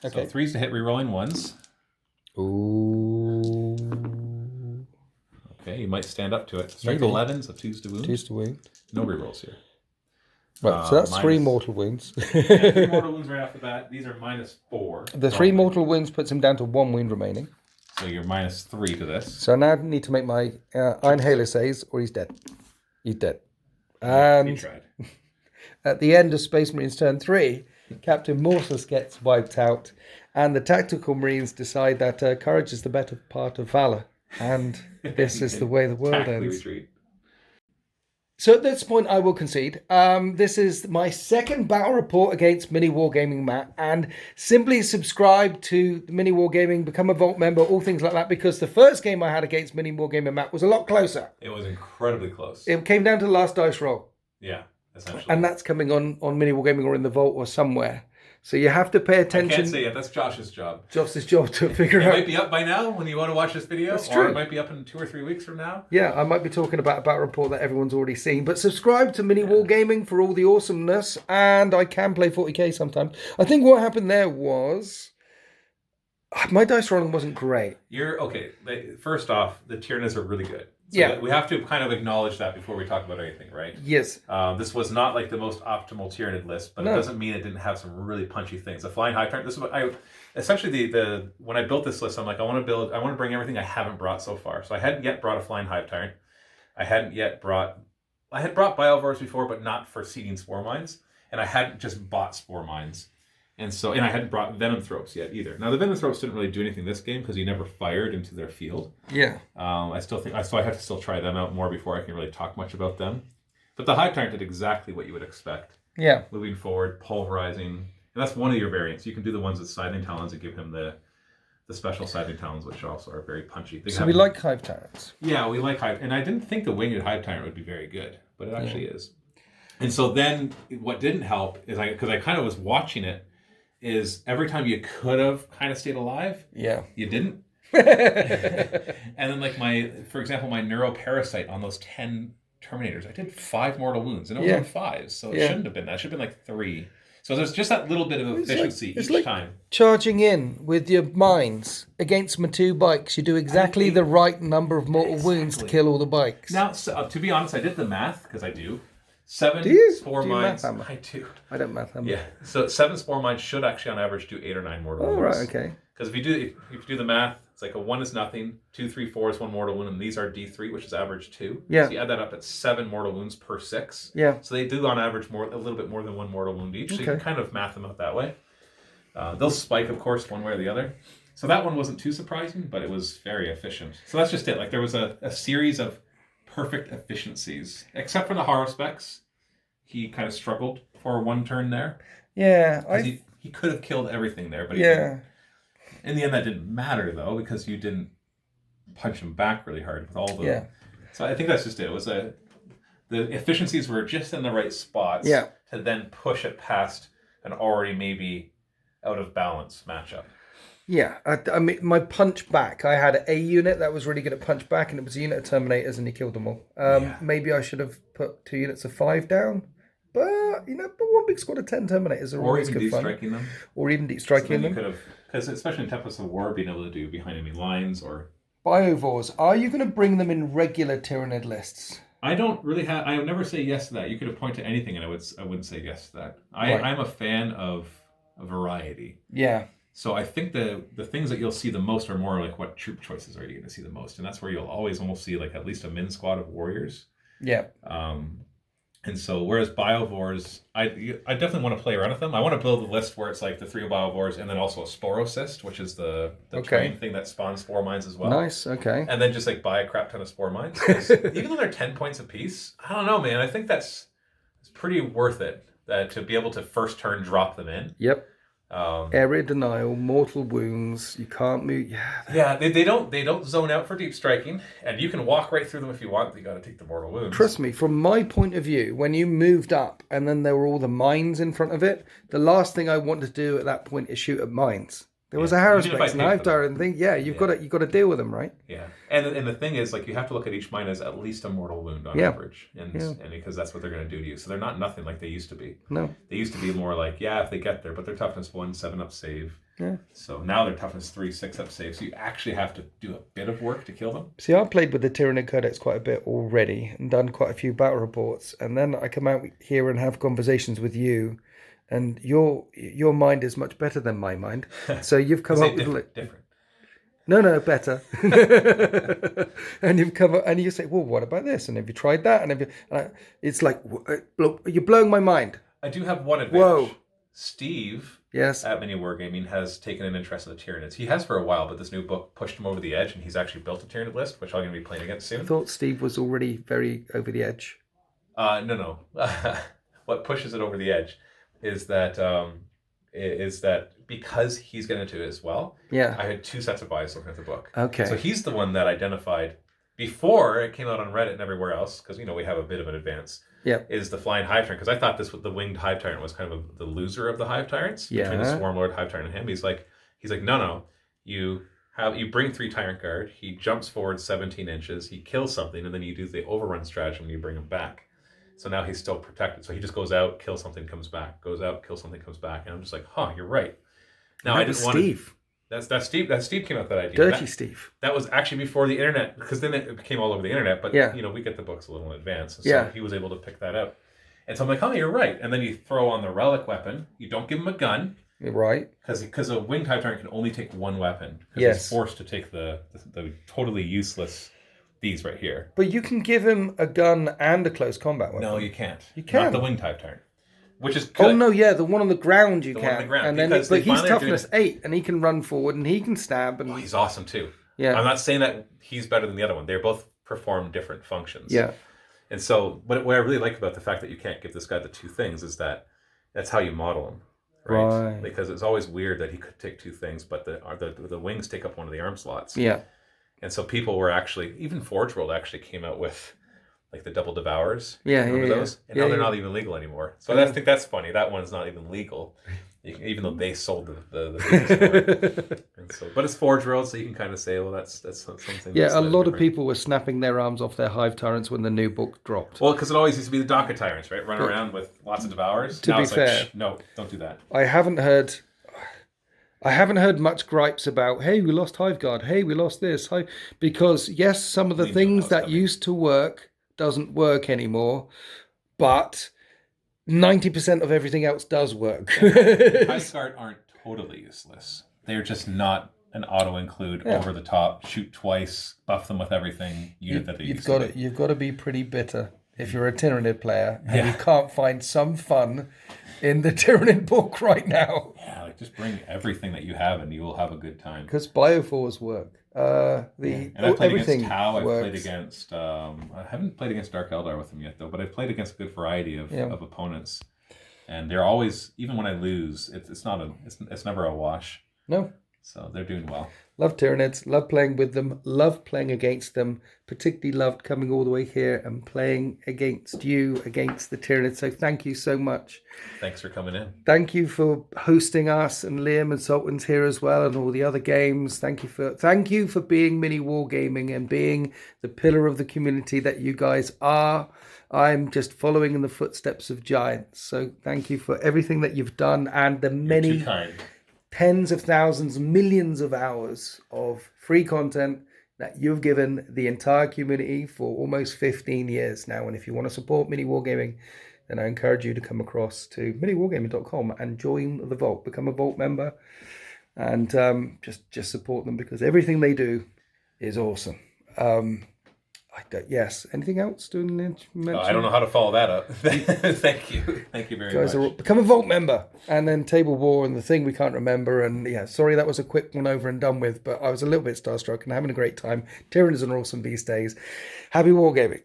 Okay. So 3s to hit, rerolling 1s. Ooh. Okay, you might stand up to it. Strength 11, so 2s to wound. 2s to wound. No rerolls here. Right, so that's 3 mortal wounds. Yeah, 3 mortal wounds right off the bat. These are -4. The 3 mortal wounds puts him down to 1 wound remaining. So you're -3 to this. So I now need to make my Iron Halo saves, or he's dead. He's dead. He And tried. at the end of Space Marines turn 3, Captain Morsus gets wiped out, and the Tactical Marines decide that courage is the better part of valor, and this is the way the world Tactically ends. retreat. So at this point, I will concede. This is my second battle report against Miniwargaming Matt, and simply subscribe to the Miniwargaming, become a Vault member, all things like that, because the first game I had against Miniwargaming Matt was a lot closer. It was incredibly close. It came down to the last dice roll. Yeah, essentially. And that's coming on Miniwargaming or in the Vault or somewhere. So you have to pay attention. I can't say yet. That's Josh's job. Josh's job to figure It out. might be up by now when you want to watch this video. That's Or true. it might be up in 2 or 3 weeks from now. Yeah, I might be talking about a battle report that everyone's already seen. But subscribe to Mini Wargaming for all the awesomeness. And I can play 40k sometimes. I think what happened there was my dice rolling wasn't great. You're okay. First off, the Tyranids are really good. So Yeah. we have to kind of acknowledge that before we talk about anything, right? Yes. This was not like the most optimal Tyranid list, but No. it doesn't mean it didn't have some really punchy things. The Flying Hive Tyrant. This is what I essentially the when I built this list, I'm like, I want to bring everything I haven't brought so far. So I hadn't yet brought a Flying Hive Tyrant. I had brought Biovores before, but not for seeding spore mines, and I hadn't just bought spore mines. And I hadn't brought Venom Thropes yet either. Now the Venom Thropes didn't really do anything this game because he never fired into their field. Yeah. I still think so. I have to still try them out more before I can really talk much about them. But the Hive Tyrant did exactly what you would expect. Yeah. Moving forward, pulverizing, and that's one of your variants. You can do the ones with Scything Talons and give him the special Scything Talons, which also are very punchy. So we like Hive Tyrants. Yeah, we like Hive, and I didn't think the Winged Hive Tyrant would be very good, but it actually is. And so then, what didn't help is because I kind of was watching it. Is every time you could have kind of stayed alive, you didn't. And then for example, my Neuroparasite on those 10 Terminators, I did 5 mortal wounds, and it was on 5s, so it shouldn't have been that. It should have been like 3. So there's just that little bit of efficiency each time. Charging in with your mines against my 2 bikes, you do exactly the right number of mortal wounds to kill all the bikes. Now, to be honest, I did the math, because I do. 7 spore mines. I do. I don't math them. Yeah. So 7 spore mines should actually on average do 8 or 9 mortal wounds. Oh, right, okay. Because if you do the math, it's like a 1 is nothing, 2, 3, 4 is 1 mortal wound, and these are D3, which is average 2. Yeah. So you add that up at 7 mortal wounds per 6. Yeah. So they do on average a little bit more than 1 mortal wound each. So you can kind of math them out that way. They'll spike, of course, one way or the other. So that one wasn't too surprising, but it was very efficient. So that's just it. Like there was a series of perfect efficiencies, except for the horror specs. He kind of struggled for 1 turn there. Yeah. He could have killed everything there, but he didn't. In the end, that didn't matter, though, because you didn't punch him back really hard with all the... Yeah. So I think that's just it. It was the efficiencies were just in the right spots to then push it past an already maybe out of balance matchup. Yeah, I mean, my punch back, I had a unit that was really good at punch back, and it was a unit of Terminators, and he killed them all. Maybe I should have put 2 units of 5 down, but, but 1 big squad of 10 Terminators are always good fun. Or even deep striking them. Or even deep striking them. You could have, because especially in Tempest of War, being able to do behind enemy lines or... Biovores, are you going to bring them in regular Tyranid lists? I don't really have... I would never say yes to that. You could have pointed to anything, and I wouldn't say yes to that. I'm a fan of variety. Yeah. So I think the things that you'll see the most are more like what troop choices are you going to see the most, and that's where you'll always almost see like at least a min squad of warriors. Yeah. And so whereas Biovores, I definitely want to play around with them. I want to build a list where it's like the 3 Biovores and then also a Sporocyst, which is the train thing that spawns spore mines as well. Nice. Okay. And then just like buy a crap ton of spore mines. Even though they're 10 points apiece, I don't know, man. I think that's it's pretty worth it to be able to first turn drop them in. Yep. Area denial, mortal wounds. You can't move. Yeah, they don't zone out for deep striking, and you can walk right through them if you want. You got to take the mortal wounds. Trust me, from my point of view, when you moved up and then there were all the mines in front of it, the last thing I wanted to do at that point is shoot at mines. There was a Harrispex and I've done and think, you've got to deal with them, right? Yeah, and the thing is, like, you have to look at each mine as at least a mortal wound on average, and because that's what they're going to do to you. So they're not nothing like they used to be. No, they used to be more like, if they get there, but their toughness 1, 7-up save. Yeah. So now their toughness 3, 6-up save. So you actually have to do a bit of work to kill them. See, I've played with the Tyranid Codex quite a bit already and done quite a few battle reports, and then I come out here and have conversations with you. And your mind is much better than my mind. So you've come up with different. No, better. And you've come up and you say, well, what about this? And have you tried that? And it's like, you're blowing my mind. I do have one advantage. Whoa. Steve at Miniwargaming has taken an interest in the Tyranids. He has for a while, but this new book pushed him over the edge, and he's actually built a Tyranid list, which I'm going to be playing against soon. I thought Steve was already very over the edge. No. What pushes it over the edge is that because he's getting into it as well. Yeah. I had 2 sets of eyes looking at the book. Okay. So he's the one that identified before it came out on Reddit and everywhere else, because we have a bit of an advance. Yeah. Is the flying hive tyrant, because I thought the winged hive tyrant was kind of the loser of the hive tyrants between the swarm lord, hive tyrant, and him. He's like no. You bring 3 tyrant guard. He jumps forward 17 inches. He kills something, and then you do the overrun strategy when you bring him back. So now he's still protected. So he just goes out, kills something, comes back. Goes out, kills something, comes back. And I'm just like, you're right. Now I didn't want Steve. That's Steve. That Steve came up with that idea. Dirty Steve. That was actually before the internet, because then it became all over the internet. But we get the books a little in advance, so he was able to pick that up. And so I'm like, you're right. And then you throw on the relic weapon. You don't give him a gun. You're right. Because a winged hive tyrant can only take 1 weapon. Because he's forced to take the totally useless. These right here. But you can give him a gun and a close combat weapon. No, you can't. You can't. Not the winged hive tyrant. Which is good. Oh no, the one on the ground you can. One on the ground. And then but he's toughness 8 and he can run forward and he can stab and he's awesome too. Yeah. I'm not saying that he's better than the other one. They both perform different functions. Yeah. And so what I really like about the fact that you can't give this guy the 2 things is that that's how you model him. Right. Because it's always weird that he could take 2 things, but the wings take up one of the arm slots. Yeah. And so people were actually, even Forge World actually came out with like the double devours. Remember those? And now they're not even legal anymore. So I think that's funny. That one's not even legal, even though they sold the and so, but it's Forge World, so you can kind of say, well, that's something. Yeah, a lot of people were snapping their arms off their hive tyrants when the new book dropped. Well, because it always used to be the Daka tyrants, right? Run around with lots of devours. To be fair, no, don't do that. I haven't heard much gripes about, hey, we lost Hive Guard, hey, we lost this, because yes, some of the things that used to work doesn't work anymore, but 90% of everything else does work. Hive Guard aren't totally useless. They're just not an auto-include, over-the-top, shoot twice, buff them with everything unit that they use. You've got to be pretty bitter if you're a Tyranid player and you can't find some fun in the Tyranid book right now. Yeah, just bring everything that you have and you will have a good time. Because Biophors work. And I've played against Tau, I've works. played against... I haven't played against Dark Eldar with them yet, though, but I've played against a good variety of opponents. And they're always, even when I lose, it's never a wash. No. So they're doing well. Love Tyranids, love playing with them, love playing against them, particularly loved coming all the way here and playing against you, against the Tyranids. So thank you so much. Thanks for coming in. Thank you for hosting us and Liam and Sultan's here as well and all the other games. Thank you for being Mini Wargaming and being the pillar of the community that you guys are. I'm just following in the footsteps of giants. So thank you for everything that you've done and the many... You're too kind. Tens of thousands, millions of hours of free content that you've given the entire community for almost 15 years now. And if you want to support Mini Wargaming, then I encourage you to come across to miniwargaming.com and join the Vault. Become a Vault member and just support them because everything they do is awesome. Yes. Anything else to mention? I don't know how to follow that up. Thank you. Thank you very much. Become a Vault member. And then Table War and the thing we can't remember. And yeah, sorry that was a quick one over and done with, but I was a little bit starstruck and having a great time. Tyranids are awesome these days. Happy Wargaming.